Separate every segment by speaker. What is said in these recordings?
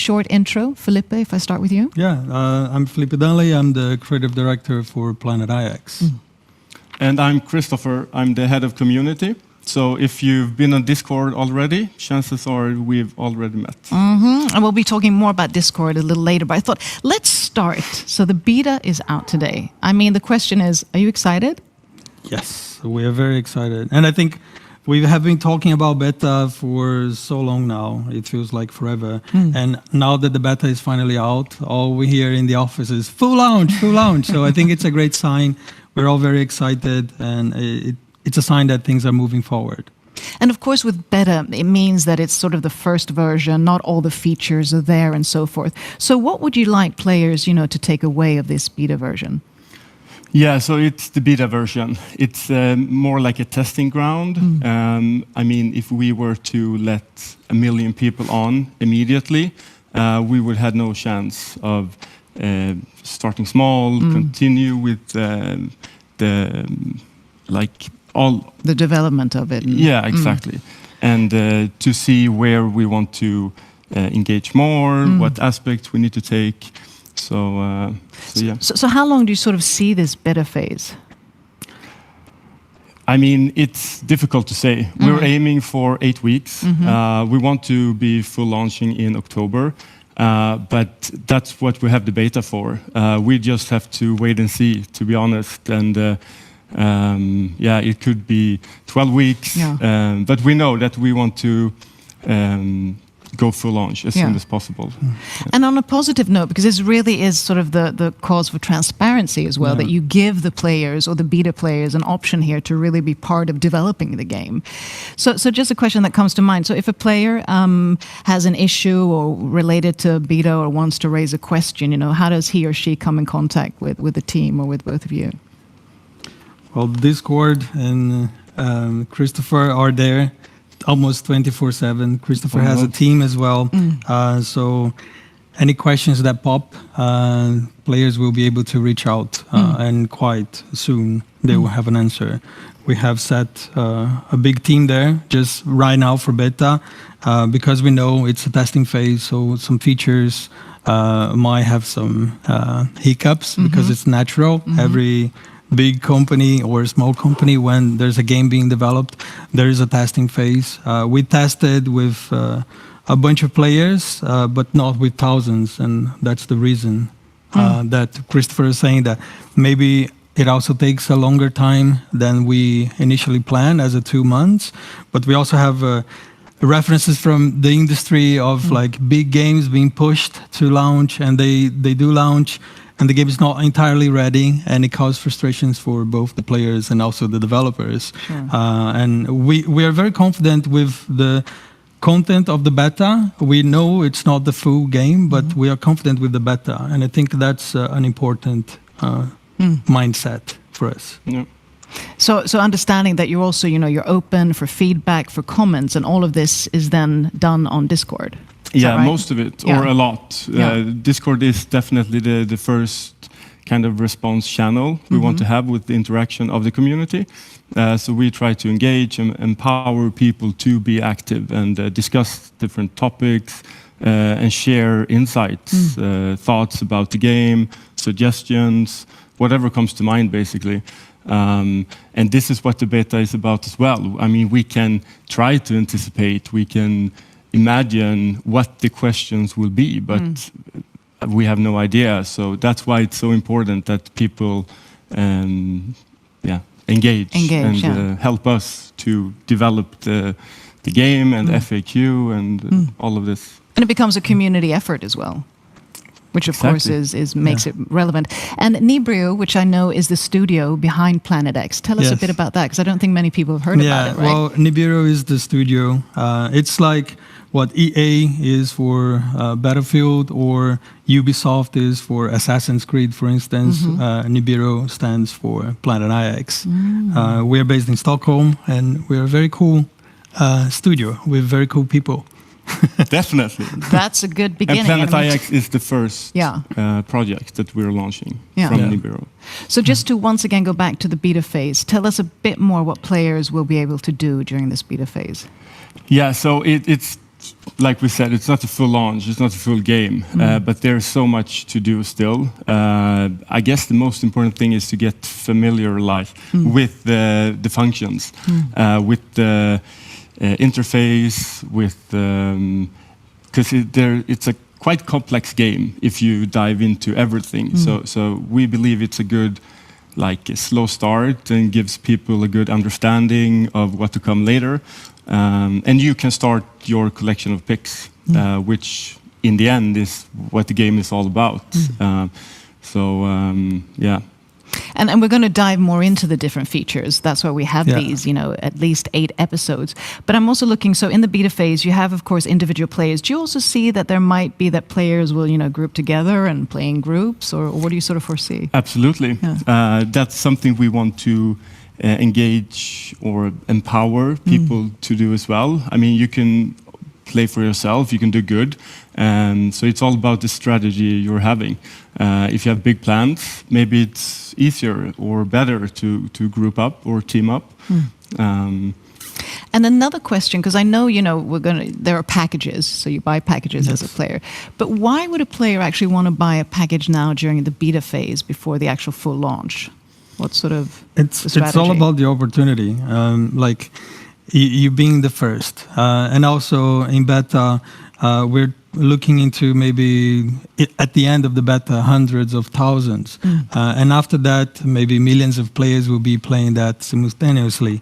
Speaker 1: short intro. Felipe, if I start with you.
Speaker 2: Yeah, I'm Felipe Danley. I'm the creative director for PlanetIX.
Speaker 3: And I'm Christopher. I'm the head of community. So if you've been on Discord already, chances are we've already met.
Speaker 1: And we'll be talking more about Discord a little later, but I thought, let's start. So the beta is out today. I mean, the question is, are you excited?
Speaker 2: Yes, we are very excited. And I think we have been talking about beta for so long now. It feels like forever. And now that the beta is finally out, all we hear in the office is full launch, full launch. So I think it's a great sign. We're all very excited, and it's a sign that things are moving forward.
Speaker 1: And of course, with beta, it means that it's sort of the first version, not all the features are there and so forth. So what would you like players, to take away of this beta version?
Speaker 3: Yeah, so it's the beta version. It's more like a testing ground. I mean, if we were to let 1 million people on immediately, we would have no chance of starting small, continue with all
Speaker 1: the development of it.
Speaker 3: Yeah, exactly. And to see where we want to engage more, what aspects we need to take. So yeah.
Speaker 1: So how long do you sort of see this beta phase?
Speaker 3: I mean, it's difficult to say. We're aiming for 8 weeks. We want to be full launching in October, but that's what we have the beta for. We just have to wait and see, to be honest. And yeah, it could be 12 weeks, but we know that we want to go full launch as soon as possible.
Speaker 1: And on a positive note, because this really is sort of the cause for transparency as well, that you give the players or the beta players an option here to really be part of developing the game. So just a question that comes to mind. So if a player has an issue or related to beta or wants to raise a question, how does he or she come in contact with the team or with both of you?
Speaker 2: Well, Discord and Christopher are there almost 24/7. Christopher has a team as well. So any questions that pop, players will be able to reach out and quite soon they will have an answer. We have set a big team there just right now for beta because we know it's a testing phase, so some features might have some hiccups because it's natural. Every big company or small company, when there's a game being developed, there is a testing phase. We tested with a bunch of players, but not with thousands, and that's the reason that Christopher is saying that maybe it also takes a longer time than we initially planned as a 2 months. But we also have references from the industry of like big games being pushed to launch, and they do launch, and the game is not entirely ready, and it causes frustrations for both the players and also the developers. And we are very confident with the content of the beta. We know it's not the full game, but we are confident with the beta, and I think that's an important mindset for us.
Speaker 3: Yeah.
Speaker 1: So understanding that you're also, you're open for feedback, for comments, and all of this is then done on Discord.
Speaker 3: Yeah, right? Most of it, or a lot. Discord is definitely the first kind of response channel we want to have with the interaction of the community. So we try to engage and empower people to be active and discuss different topics and share insights, thoughts about the game, suggestions, whatever comes to mind, basically. And this is what the beta is about as well. I mean, we can try to anticipate, we can imagine what the questions will be, but we have no idea. So that's why it's so important that people engage and help us to develop the game and FAQ and all of this.
Speaker 1: And it becomes a community effort as well, which of course makes it relevant. And Nibrio, which I know is the studio behind PlanetIX. Tell us a bit about that, because I don't think many people have heard about it, right?
Speaker 2: Well, Nibrio is the studio. It's like what EA is for Battlefield, or Ubisoft is for Assassin's Creed, for instance. Nibiro stands for PlanetIX. We are based in Stockholm, and we're a very cool studio with very cool people.
Speaker 3: Definitely.
Speaker 1: That's a good beginning.
Speaker 3: And PlanetIX is the first project that we're launching from Nibiro.
Speaker 1: So just to once again go back to the beta phase, tell us a bit more what players will be able to do during this beta phase.
Speaker 3: Yeah, so it's like we said, it's not a full launch, it's not a full game, but there's so much to do still. I guess the most important thing is to get familiarized with the functions, with the interface, with because it's a quite complex game if you dive into everything. So we believe it's a good like a slow start and gives people a good understanding of what to come later. And you can start your collection of picks, which in the end is what the game is all about. Yeah.
Speaker 1: And we're going to dive more into the different features. That's why we have these, at least 8 episodes. But I'm also looking, so in the beta phase, you have, of course, individual players. Do you also see that there might be that players will, group together and play in groups? Or what do you sort of foresee?
Speaker 3: Absolutely. Yeah. That's something we want to engage or empower people to do as well. I mean, you can play for yourself, you can do good. So it's all about the strategy you're having. If you have big plans, maybe it's easier or better to group up or team up.
Speaker 1: And another question, because I know, there are packages, so you buy packages as a player. But why would a player actually want to buy a package now during the beta phase before the actual full launch? What sort of
Speaker 2: It's all about the opportunity. Like you being the first. And also in beta, we're looking into maybe at the end of the beta, hundreds of thousands. And after that, maybe millions of players will be playing that simultaneously.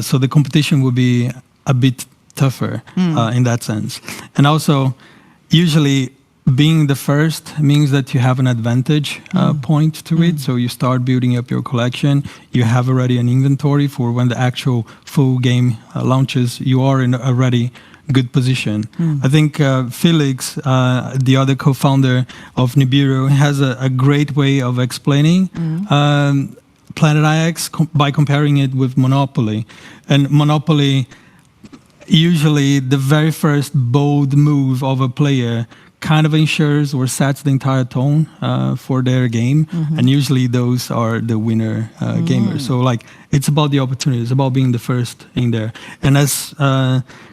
Speaker 2: So the competition will be a bit tougher in that sense. And also, usually being the first means that you have an advantage point to it. So you start building up your collection. You have already an inventory for when the actual full game launches. You are in a already good position. I think Felix, the other co-founder of Nibiru, has a great way of explaining PlanetIX by comparing it with Monopoly. And Monopoly, usually the very first bold move of a player kind of ensures or sets the entire tone for their game. And usually those are the winner gamers. So like, it's about the opportunity. It's about being the first in there. And as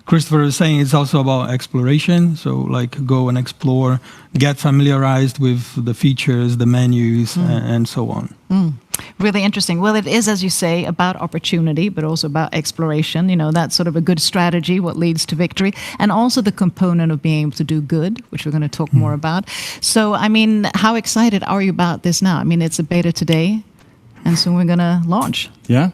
Speaker 2: Christopher was saying, it's also about exploration. So like go and explore, get familiarized with the features, the menus, and so on.
Speaker 1: Really interesting. Well, it is, as you say, about opportunity, but also about exploration. That's sort of a good strategy, what leads to victory. And also the component of being able to do good, which we're going to talk more about. So, I mean, how excited are you about this now? I mean, it's a beta today, and soon we're going to launch.
Speaker 3: Yeah.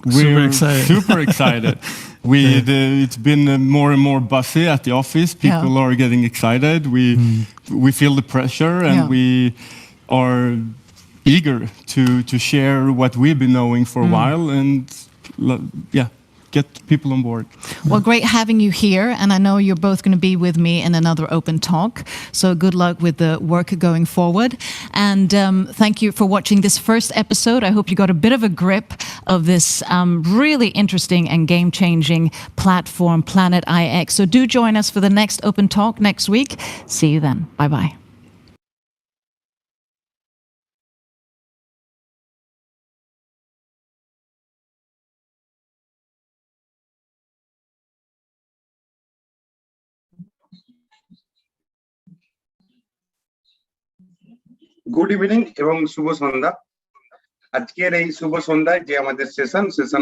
Speaker 3: We're super excited. It's been more and more buzzy at the office. People are getting excited. We feel the pressure, and we are eager to share what we've been knowing for a while, and get people on board.
Speaker 1: Well, great having you here, and I know you're both going to be with me in another open talk, so good luck with the work going forward. And thank you for watching this first episode. I hope you got a bit of a grip of this really interesting and game-changing platform, PlanetIX. So do join us for the next open talk next week. See you then. Bye-bye.
Speaker 4: Good evening এবং শুভ সন্ধ্যা। আজকের এই শুভ সন্ধ্যায় যে আমাদের session আছে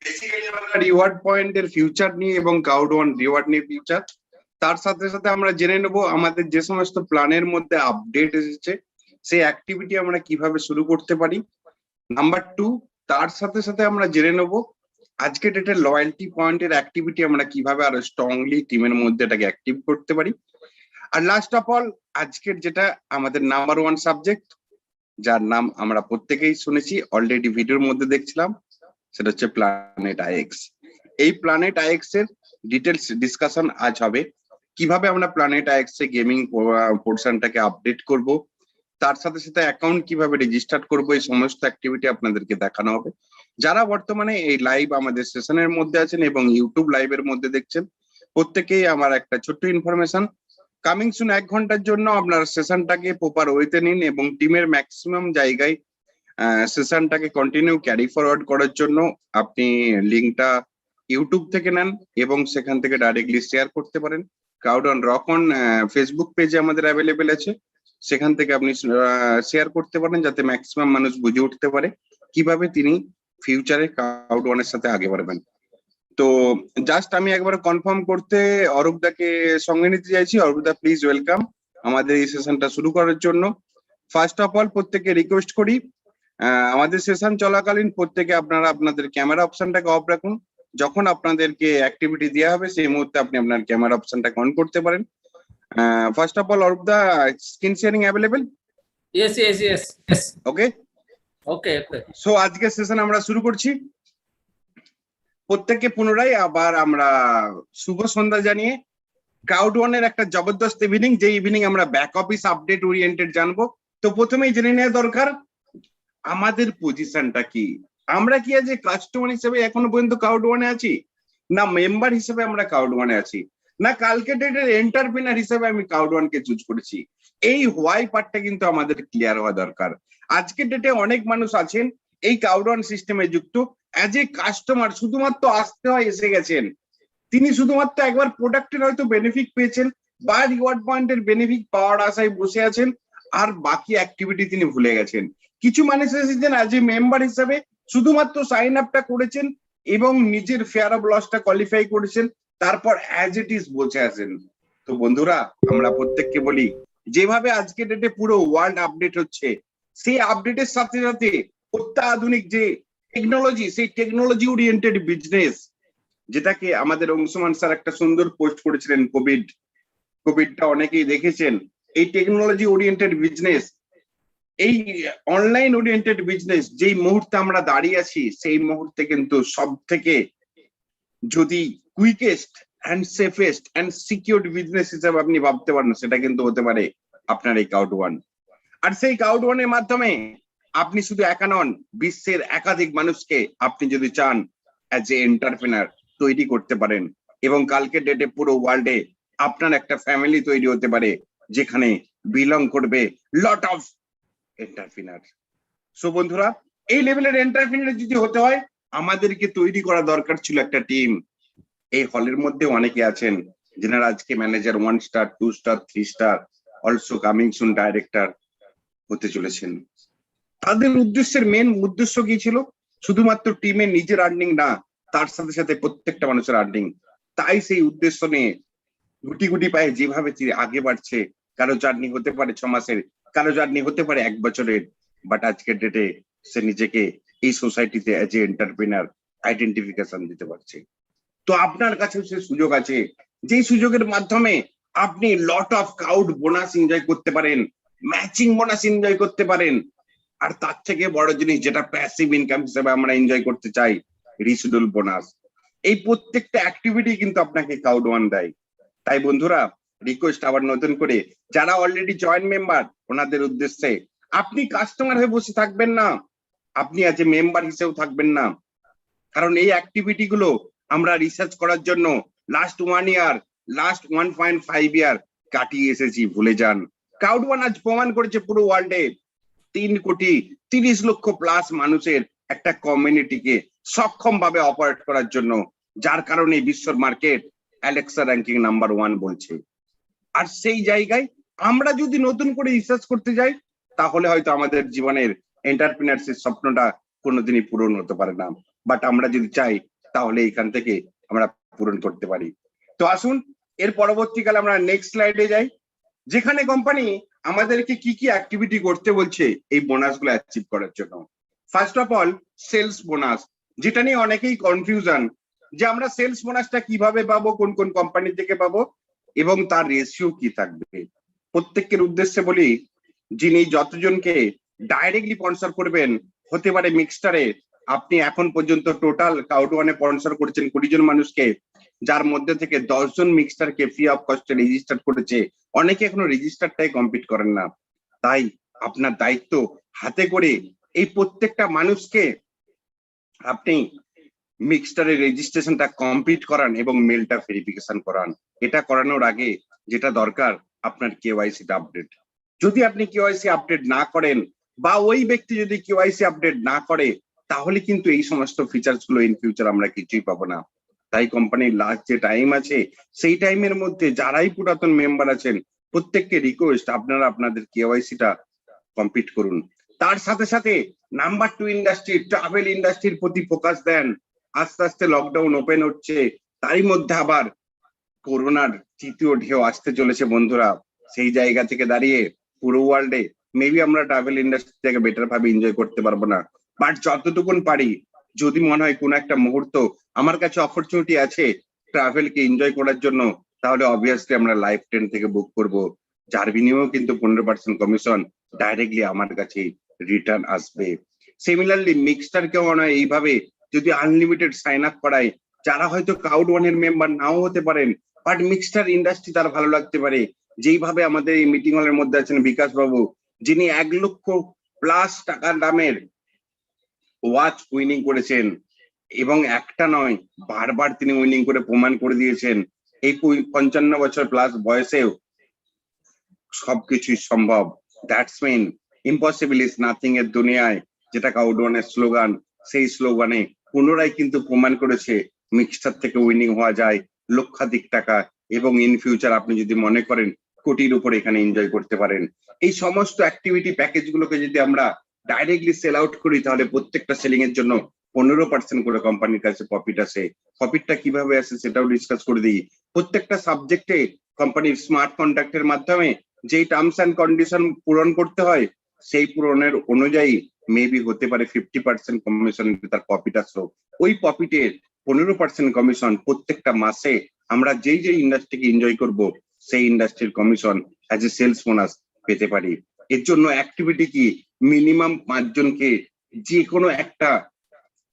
Speaker 4: basically আমরা reward পয়েন্টের future নিয়ে এবং কাউড ওয়ান রিওয়ার্ড নিয়ে ফিউচার, তার সাথে সাথে আমরা জেনে নেব আমাদের যে সমস্ত প্ল্যানের মধ্যে আপডেট এসেছে সেই অ্যাক্টিভিটি আমরা কিভাবে শুরু করতে পারি। নাম্বার 2, তার সাথে সাথে আমরা জেনে নেব আজকে ডেটের লয়্যালটি পয়েন্টের অ্যাক্টিভিটি আমরা কিভাবে আরো স্ট্রংলি টিমের মধ্যে এটাকে অ্যাক্টিভ করতে পারি। আর লাস্ট অফ অল, আজকের যেটা আমাদের নাম্বার 1 সাবজেক্ট, যার নাম আমরা প্রত্যেকেই শুনেছি, অলরেডি ভিডিওর মধ্যে দেখছিলাম, সেটা হচ্ছে PlanetIX। এই PlanetIX এর ডিটেলস ডিসকাশন আজ হবে। কিভাবে আমরা PlanetIX এ গেমিং পোর্শনটাকে আপডেট করব, তার সাথে সাথে অ্যাকাউন্ট কিভাবে রেজিস্টার করব, এই সমস্ত অ্যাক্টিভিটি আপনাদেরকে দেখানো হবে। যারা বর্তমানে এই লাইভ আমাদের সেশনের মধ্যে আছেন এবং ইউটিউব লাইভের মধ্যে দেখছেন, প্রত্যেকেই আমার একটা ছোট্ট ইনফরমেশন, কামিং সুন 1 ঘন্টার জন্য আপনার সেশনটাকে প্রপার ওয়েতে নিন এবং টিমের ম্যাক্সিমাম জায়গায় সেশনটাকে কন্টিনিউ ক্যারি ফরওয়ার্ড করার জন্য আপনি লিঙ্কটা ইউটিউব থেকে নেন এবং সেখান থেকে ডাইরেক্টলি শেয়ার করতে পারেন। Crowd on rock on Facebook পেজে আমাদের অ্যাভেলেবেল আছে, সেখান থেকে আপনি শেয়ার করতে পারেন যাতে ম্যাক্সিমাম মানুষ বুঝে উঠতে পারে কিভাবে তিনি ফিউচারে ক্রাউড ওয়ানের সাথে আগে বাড়বেন। তো জাস্ট আমি একবার কনফার্ম করতে অরূপদাকে সঙ্গে নিতে চাইছি। অরূপদা প্লিজ ওয়েলকাম আমাদের এই সেশনটা শুরু করার জন্য। ফার্স্ট অফ অল প্রত্যেকে রিকোয়েস্ট করি আমাদের সেশন চলাকালীন প্রত্যেকে আপনারা আপনাদের ক্যামেরা অপশনটাকে অফ রাখুন। যখন আপনাদেরকে অ্যাক্টিভিটি দেওয়া হবে সেই মুহূর্তে আপনি আপনার ক্যামেরা অপশনটাকে অন করতে পারেন। ফার্স্ট অফ অল অরূপদা, screen sharing available?
Speaker 5: Yes.
Speaker 4: Okay
Speaker 5: Okay.
Speaker 4: So আজকের সেশন আমরা শুরু করছি। প্রত্যেককে পুনরায় আবার আমরা শুভ সন্ধ্যা জানিয়ে ক্রাউড ওয়ানের একটা জবরদস্ত ইভিনিং, যে ইভিনিং আমরা ব্যাক অফিস আপডেট ওরিয়েন্টেড জানবো। তো প্রথমেই জেনে নেওয়া দরকার আমাদের পজিশনটা কি। আমরা কি আজ কাস্টমার হিসেবে এখনো পর্যন্ত ক্রাউড ওয়ানে আছি, না মেম্বার হিসেবে আমরা ক্রাউড ওয়ানে আছি, না কালকে ডেটের এন্টারপ্রেনার হিসেবে আমি ক্রাউড ওয়ানকে চুজ করেছি। এই হোয়াই পার্টটা কিন্তু আমাদের ক্লিয়ার হওয়া দরকার। আজকের ডেটে অনেক মানুষ আছেন এই ক্রাউড ওয়ান সিস্টেমে যুক্ত অ্যাজ এ কাস্টমার, শুধুমাত্র আসতে হয় এসে গেছেন। তিনি শুধুমাত্র একবার প্রোডাক্টের হয়তো বেনিফিট পেয়েছেন বা রিওয়ার্ড পয়েন্টের বেনিফিট পাওয়ার আশায় বসে আছেন, আর বাকি অ্যাক্টিভিটি তিনি ভুলে গেছেন। কিছু মানুষ এসেছেন অ্যাজ এ মেম্বার হিসাবে, শুধুমাত্র সাইন আপটা করেছেন এবং নিজের ফেয়ার অফ লসটা কোয়ালিফাই করেছেন, তারপর অ্যাজ ইট ইজ বসে আছেন। তো বন্ধুরা, আমরা প্রত্যেককে বলি যেভাবে আজকে ডেটে পুরো ওয়ার্ল্ড আপডেট হচ্ছে, সেই আপডেটের সাথে সাথে অত্যাধুনিক যে টেকনোলজি, সেই টেকনোলজি ওরিয়েন্টেড বিজনেস, যেটাকে আমাদের অংশমান স্যার একটা সুন্দর পোস্ট করেছিলেন, কোভিডটা অনেকেই দেখেছেন। এই টেকনোলজি ওরিয়েন্টেড বিজনেস, এই অনলাইন ওরিয়েন্টেড বিজনেস যেই মুহূর্তে আমরা দাঁড়িয়ে আছি, সেই মুহূর্তে কিন্তু সব থেকে যদি quickest and safest and secured business হিসাবে আপনি ভাবতে পারেন, সেটা কিন্তু হতে পারে আপনার এই ক্রাউড ওয়ান। আর সেই ক্রাউড ওয়ানের মাধ্যমে আপনি শুধু একা নন, বিশ্বের একাধিক মানুষকে আপনি যদি চান অ্যাজ এ এন্টারপ্রেনার তৈরি করতে পারেন, এবং কালকের ডেটে পুরো ওয়ার্ল্ডে আপনার একটা ফ্যামিলি তৈরি হতে পারে যেখানে বিলং করবে লট অফ এন্টারপ্রেনার। সো বন্ধুরা, এই লেভেলের এন্টারপ্রেনার যদি হতে হয়, আমাদেরকে তৈরি করা দরকার ছিল একটা টিম। এই হলের মধ্যে অনেকে আছেন যারা আজকে manager 1 star 2 star 3 star also coming soon director হতে চলেছেন। তাদের উদ্দেশ্যের মেন উদ্দেশ্য কি ছিল? শুধুমাত্র টিমের নিজের আর্নিং না, তার সাথে সাথে প্রত্যেকটা মানুষের আর্নিং। তাই সেই উদ্দেশ্য নিয়ে গুটি গুটি পায়ে যেভাবে আগে বাড়ছে, কারো জার্নি হতে পারে 6 মাসের, কারো জার্নি হতে পারে 1 বছরের, বাট আজকের ডেটে সে নিজেকে এই সোসাইটিতে অ্যাজ এ এন্টারপ্রেনার আইডেন্টিফিকেশন দিতে পারছে। তো আপনার কাছে সে সুযোগ আছে, যেই সুযোগের মাধ্যমে আপনি lot of crowd bonus enjoy করতে পারেন, ম্যাচিং বোনাস এনজয় করতে পারেন, আর তার থেকে বড় জিনিস যেটা প্যাসিভ ইনকাম হিসেবে আমরা এনজয় করতে চাই, রিসিডুয়াল বোনাস। এই প্রত্যেকটা অ্যাক্টিভিটি কিন্তু আপনাকে ক্রাউড ওয়ান দেয়। তাই বন্ধুরা, রিকোয়েস্ট আবার নতুন করে যারা অলরেডি জয়েন্ট মেম্বার, ওনাদের উদ্দেশ্যে আপনি কাস্টমার হয়ে বসে থাকবেন না, আপনি আজ মেম্বার হিসেবেও থাকবেন না। কারণ এই অ্যাক্টিভিটি গুলো আমরা রিসার্চ করার জন্য লাস্ট 1 ইয়ার, লাস্ট 1.5 ইয়ার কাটিয়ে এসেছি, ভুলে যান। ক্রাউড ওয়ান আজ প্রমাণ করেছে পুরো ওয়ার্ল্ডে 3,30,00,000 প্লাস মানুষের একটা কমিউনিটিকে সক্ষম ভাবে অপারেট করার জন্য, যার কারণে বিশ্বর মার্কেট অ্যালেক্সা র্যাঙ্কিং নাম্বার 1 বলছে। আর সেই জায়গায় আমরা যদি নতুন করে রিসার্চ করতে যাই, তাহলে হয়তো আমাদের জীবনের এন্টারপ্রেনারশিপ স্বপ্নটা কোনোদিনই পূরণ হতে পারে না, বাট আমরা যদি চাই তাহলে এখান থেকে আমরা পূরণ করতে পারি। তো আসুন এর পরবর্তীকালে আমরা নেক্সট স্লাইডে যাই, যেখানে কোম্পানি আমাদেরকে কি কি অ্যাক্টিভিটি করতে বলছে এই বোনাস গুলো অ্যাচিভ করার জন্য। First of all sales bonus, যেটা নিয়ে অনেকেই কনফিউশন যে আমরা সেলস বোনাসটা কিভাবে পাবো, কোন কোন কোম্পানি থেকে পাবো এবং তার রেশিও কি থাকবে। প্রত্যেকের উদ্দেশ্যে বলি, যিনি যতজনকে ডাইরেক্টলি স্পন্সর করবেন, হতে পারে মিক্সটারে আপনি এখন পর্যন্ত টোটাল ক্রাউড ওয়ানে স্পন্সর করেছেন 20 জন মানুষকে, যার মধ্যে থেকে 10 জন মিক্সটারকে ফ্রি অফ কস্টে রেজিস্টার করেছে। অনেকে এখনো রেজিস্টারটাই কমপ্লিট করেন না। তাই আপনার দায়িত্ব হাতে করে এই প্রত্যেকটা মানুষকে আপনি মিক্সটারের রেজিস্ট্রেশনটা কমপ্লিট করান এবং মেলটা ভেরিফিকেশন করান। এটা করানোর আগে যেটা দরকার, আপনার কেওয়াইসি আপডেট। যদি আপনি কেওয়াইসি আপডেট না করেন বা ওই ব্যক্তি যদি কেওয়াইসি আপডেট না করে, তাহলে কিন্তু এই সমস্ত ফিচার্স গুলো ইন ফিউচার আমরা কিছুই পাবো না। তাই কোম্পানির লাস্ট যে টাইম আছে সেই টাইমের মধ্যে যারাই পুরাতন মেম্বার আছেন প্রত্যেককে রিকোয়েস্ট আপনারা আপনাদের কেওয়াইসিটা কমপ্লিট করুন। তার সাথে সাথে নাম্বার 2 ইন্ডাস্ট্রি ট্রাভেল ইন্ডাস্ট্রির প্রতি ফোকাস দেন। আস্তে আস্তে লকডাউন ওপেন হচ্ছে, তারই মধ্যে আবার করোনার তৃতীয় ঢেউ আসতে চলেছে বন্ধুরা। সেই জায়গা থেকে দাঁড়িয়ে পুরো ওয়ার্ল্ডে মেবি আমরা ট্রাভেল ইন্ডাস্ট্রি থেকে বেটার ভাবে এনজয় করতে পারবো না, বাট যতটুকুন পারি যদি মনে হয় কোন একটা মুহূর্ত আমার কাছে অপরচুনিটি আছে ট্রাভেলকে এনজয় করার জন্য, তাহলে অবভিয়াসলি আমরা লাইফ ট্রেন থেকে বুক করব, যার বিনিময়েও কিন্তু 15% কমিশন ডাইরেক্টলি আমার কাছে রিটার্ন আসবে। সিমিলারলি মিক্সটারকেও মনে হয় এইভাবে যদি আনলিমিটেড সাইন আপ করায়, যারা হয়তো ক্রাউড ওয়ানের মেম্বার নাও হতে পারেন বাট মিক্সটার ইন্ডাস্ট্রি তার ভালো লাগতে পারে, যেইভাবে আমাদের এই মিটিং হলের মধ্যে আছেন বিকাশ বাবু, যিনি 1 লক্ষ প্লাস টাকার দামের ওয়াচ উইনিং করেছেন এবং একটা নয় বারবার তিনি উইনিং করে প্রমাণ করে দিয়েছেন এই 55 বছর প্লাস বয়সেও সবকিছুই সম্ভব। That's mean impossible is nothing এর দুনিয়ায়, যেটা ক্রাউড ওয়ানের স্লোগান, সেই স্লোগানে পুনরায় কিন্তু প্রমাণ করেছে মিক্সচার থেকে উইনিং হওয়া যায় লক্ষাধিক টাকা, এবং ইন ফিউচার আপনি যদি মনে করেন কোটির উপর এখানে এনজয় করতে পারেন। এই সমস্ত অ্যাক্টিভিটি প্যাকেজ গুলোকে যদি আমরা ডাইরেক্টলি সেল আউট করি তাহলে প্রত্যেকটা সেলিং এর জন্য 15% করে কোম্পানির কাছে প্রফিট আসে। প্রফিটটা কিভাবে আসে সেটাও ডিসকাস করে দিই। প্রত্যেকটা সাবজেক্টে কোম্পানির স্মার্ট কন্ট্রাক্টের মাধ্যমে যেই টার্মস অ্যান্ড কন্ডিশন পূরণ করতে হয় সেই পূরণের অনুযায়ী মেবি হতে পারে 50% কমিশন তার প্রফিট আসলো। ওই প্রফিটের 15% কমিশন প্রত্যেকটা মাসে আমরা যেই যেই ইন্ডাস্ট্রিকে এনজয় করব সেই ইন্ডাস্ট্রির commission as a sales bonus পেতে পারি। এর জন্য অ্যাক্টিভিটি কি, মিনিমাম 5 জনকে যে কোনো একটা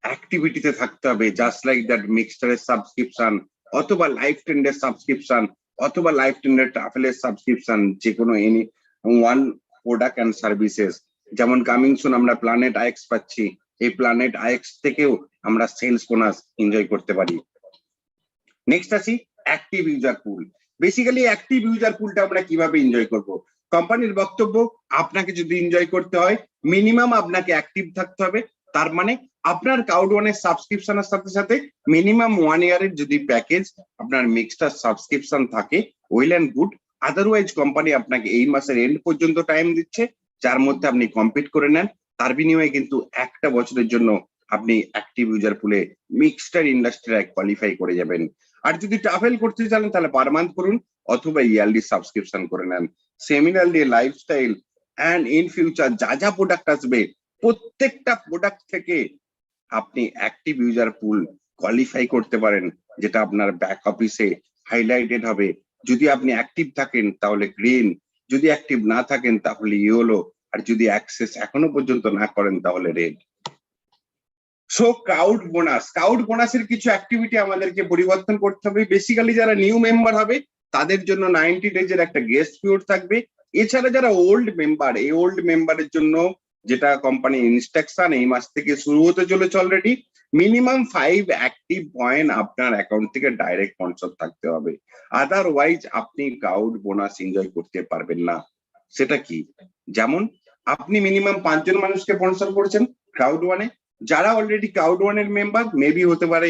Speaker 4: অ্যাক্টিভিটিতে থাকতে হবে, জাস্ট লাইক দ্যাট মিক্সচারের সাবস্ক্রিপশন অথবা লাইফ ট্রেন্ডের সাবস্ক্রিপশন অথবা লাইফ ট্রেন্ডের ট্রাভেলের সাবস্ক্রিপশন, যে কোনো any one product and services. যেমন কামিং সুন আমরা প্ল্যানেট আইএক্স পাচ্ছি, এই প্ল্যানেট আইএক্স থেকেও আমরা সেলস বোনাস এনজয় করতে পারি। নেক্সট আসি অ্যাক্টিভ ইউজার পুল। বেসিক্যালি অ্যাক্টিভ ইউজার পুলটা আমরা কিভাবে এনজয় করব? কোম্পানির বক্তব্য, আপনাকে যদি এনজয় করতে হয় মিনিমাম আপনাকে অ্যাক্টিভ থাকতে হবে। তার মানে আপনার ক্রাউড ওয়ানের সাবস্ক্রিপশনের সাথে সাথে মিনিমাম 1 ইয়ারের যদি প্যাকেজ আপনার মিক্সটার সাবস্ক্রিপশন থাকে well and good, otherwise company আপনাকে এই মাসের এন্ড পর্যন্ত টাইম দিচ্ছে, যার মধ্যে আপনি কমপ্লিট করে নেন। তার বিনিময়ে কিন্তু একটা বছরের জন্য আপনি অ্যাক্টিভ ইউজার পুলে মিক্সটার ইন্ডাস্ট্রিয়ায় কোয়ালিফাই করে যাবেন। আর যদি ট্রাভেল করতে চান তাহলে পার মান্থ করুন অথবা ইয়ারলি সাবস্ক্রিপশন করে নেন। সেমিনারলি লাইফস্টাইল অ্যান্ড ইন ফিউচার যা যা প্রোডাক্ট আসবে প্রত্যেকটা প্রোডাক্ট থেকে আপনি অ্যাক্টিভ ইউজার পুল কোয়ালিফাই করতে পারেন, যেটা আপনার ব্যাক অফিসে হাইলাইটেড হবে। যদি আপনি অ্যাক্টিভ থাকেন তাহলে গ্রিন, যদি অ্যাক্টিভ না থাকেন তাহলে ইয়েলো, আর যদি অ্যাক্সেস এখনো পর্যন্ত না করেন তাহলে রেড। সো ক্রাউড বোনাসের কিছু অ্যাক্টিভিটি আমাদেরকে পরিবর্তন করতে হবে। বেসিক্যালি যারা নিউ মেম্বার হবে তাদের জন্য 90 ডেজের একটা গেস্ট পিরিয়ড থাকবে। এছাড়া যারা ওল্ড মেম্বার, এই ওল্ড মেম্বারের জন্য যেটা কোম্পানি ইনস্ট্রাকশন এই মাস থেকে শুরু হতে চলেছে অলরেডি, মিনিমাম 5 অ্যাক্টিভ পয়েন্ট আপনার অ্যাকাউন্ট থেকে ডাইরেক্ট স্পন্সর থাকতে হবে, আদারওয়াইজ আপনি ক্রাউড বোনাস এনজয় করতে পারবেন না। সেটা কি? যেমন আপনি মিনিমাম 5 জন মানুষকে স্পন্সর করেছেন ক্রাউড ওয়ানে, যারা অলরেডি ক্রাউড ওয়ানের মেম্বার, মেবি হতে পারে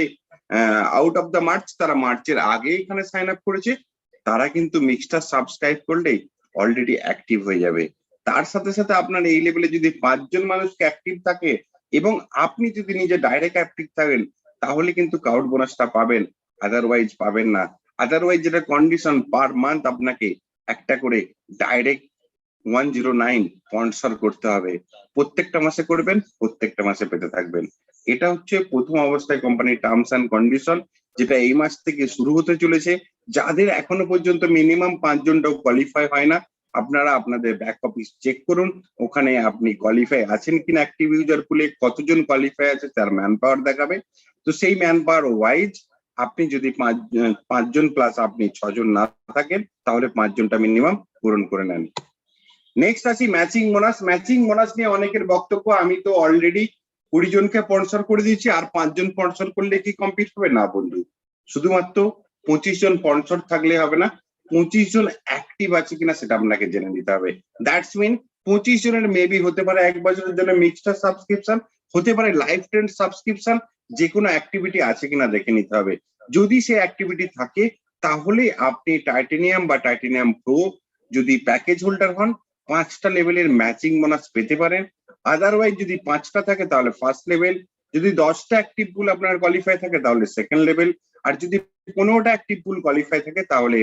Speaker 4: আউট অফ দ্য মার্চ, তারা মার্চের আগে এখানে সাইন আপ করেছে, তারা কিন্তু মিক্সটার সাবস্ক্রাইব করলেই অলরেডি অ্যাক্টিভ হয়ে যাবে। তার সাথে সাথে আপনার এই লেভেলে যদি 5 জন মানুষকে অ্যাক্টিভ থাকে এবং আপনি যদি নিজে ডাইরেক্ট অ্যাক্টিভ থাকেন তাহলে কিন্তু ক্রাউড বোনাসটা পাবেন, আদারওয়াইজ পাবেন না। আদারওয়াইজ যেটা কন্ডিশন, পার মান্থ আপনাকে একটা করে ডাইরেক্ট 109 স্পন্সর করতে হবে। প্রত্যেকটা মাসে করবেন, প্রত্যেকটা মাসে পেতে থাকবেন। এটা হচ্ছে প্রথম অবস্থায় কোম্পানির টার্মস অ্যান্ড কন্ডিশন, যেটা এই মাস থেকে শুরু হতে চলেছে। যাদের এখনো পর্যন্ত মিনিমাম 5 জনটাও কোয়ালিফাই হয় না, আপনারা আপনাদের ব্যাক অফিস চেক করুন, ওখানে আপনি কোয়ালিফাই আছেন কিনা, অ্যাক্টিভ ইউজার পুলে কতজন কোয়ালিফাই আছে তার ম্যান পাওয়ার দেখাবে। তো সেই ম্যান পাওয়ার ওয়াইজ আপনি যদি 5 জন প্লাস আপনি 6 জন না থাকেন তাহলে 5 জনটা মিনিমাম পূরণ করে নেন। নেক্সট আসি ম্যাচিং বোনাস। ম্যাচিং বোনাস নিয়ে অনেকের বক্তব্য, আমি তো অলরেডি 20 জনকে স্পন্সর করে দিয়েছি, আর 5 জন স্পন্সর করলে কি কমপ্লিট হবে? না বন্ধু, শুধুমাত্র 25 জন স্পন্সর থাকলে হবে না, 25 জন অ্যাক্টিভ আছে কিনা সেটা আপনাকে জেনে নিতে হবে। দ্যাটস মিন 25 জনের মেবি হতে পারে 1 বছরের জন্য মিক্সটার সাবস্ক্রিপশন, হতে পারে লাইফ ট্রেন্ড সাবস্ক্রিপশন, যে কোনো অ্যাক্টিভিটি আছে কিনা দেখে নিতে হবে। যদি সে অ্যাক্টিভিটি থাকে তাহলে আপনি টাইটানিয়াম বা টাইটানিয়াম প্রো যদি প্যাকেজ হোল্ডার হন 5টা লেভেলের ম্যাচিং বোনাস পেতে পারেন। আদারওয়াইজ যদি 5টা থাকে তাহলে ফার্স্ট লেভেল, যদি 10টা অ্যাক্টিভ পুল আপনার কোয়ালিফাই থাকে তাহলে সেকেন্ড লেভেল, আর যদি 15টা অ্যাক্টিভ পুল কোয়ালিফাই থাকে তাহলে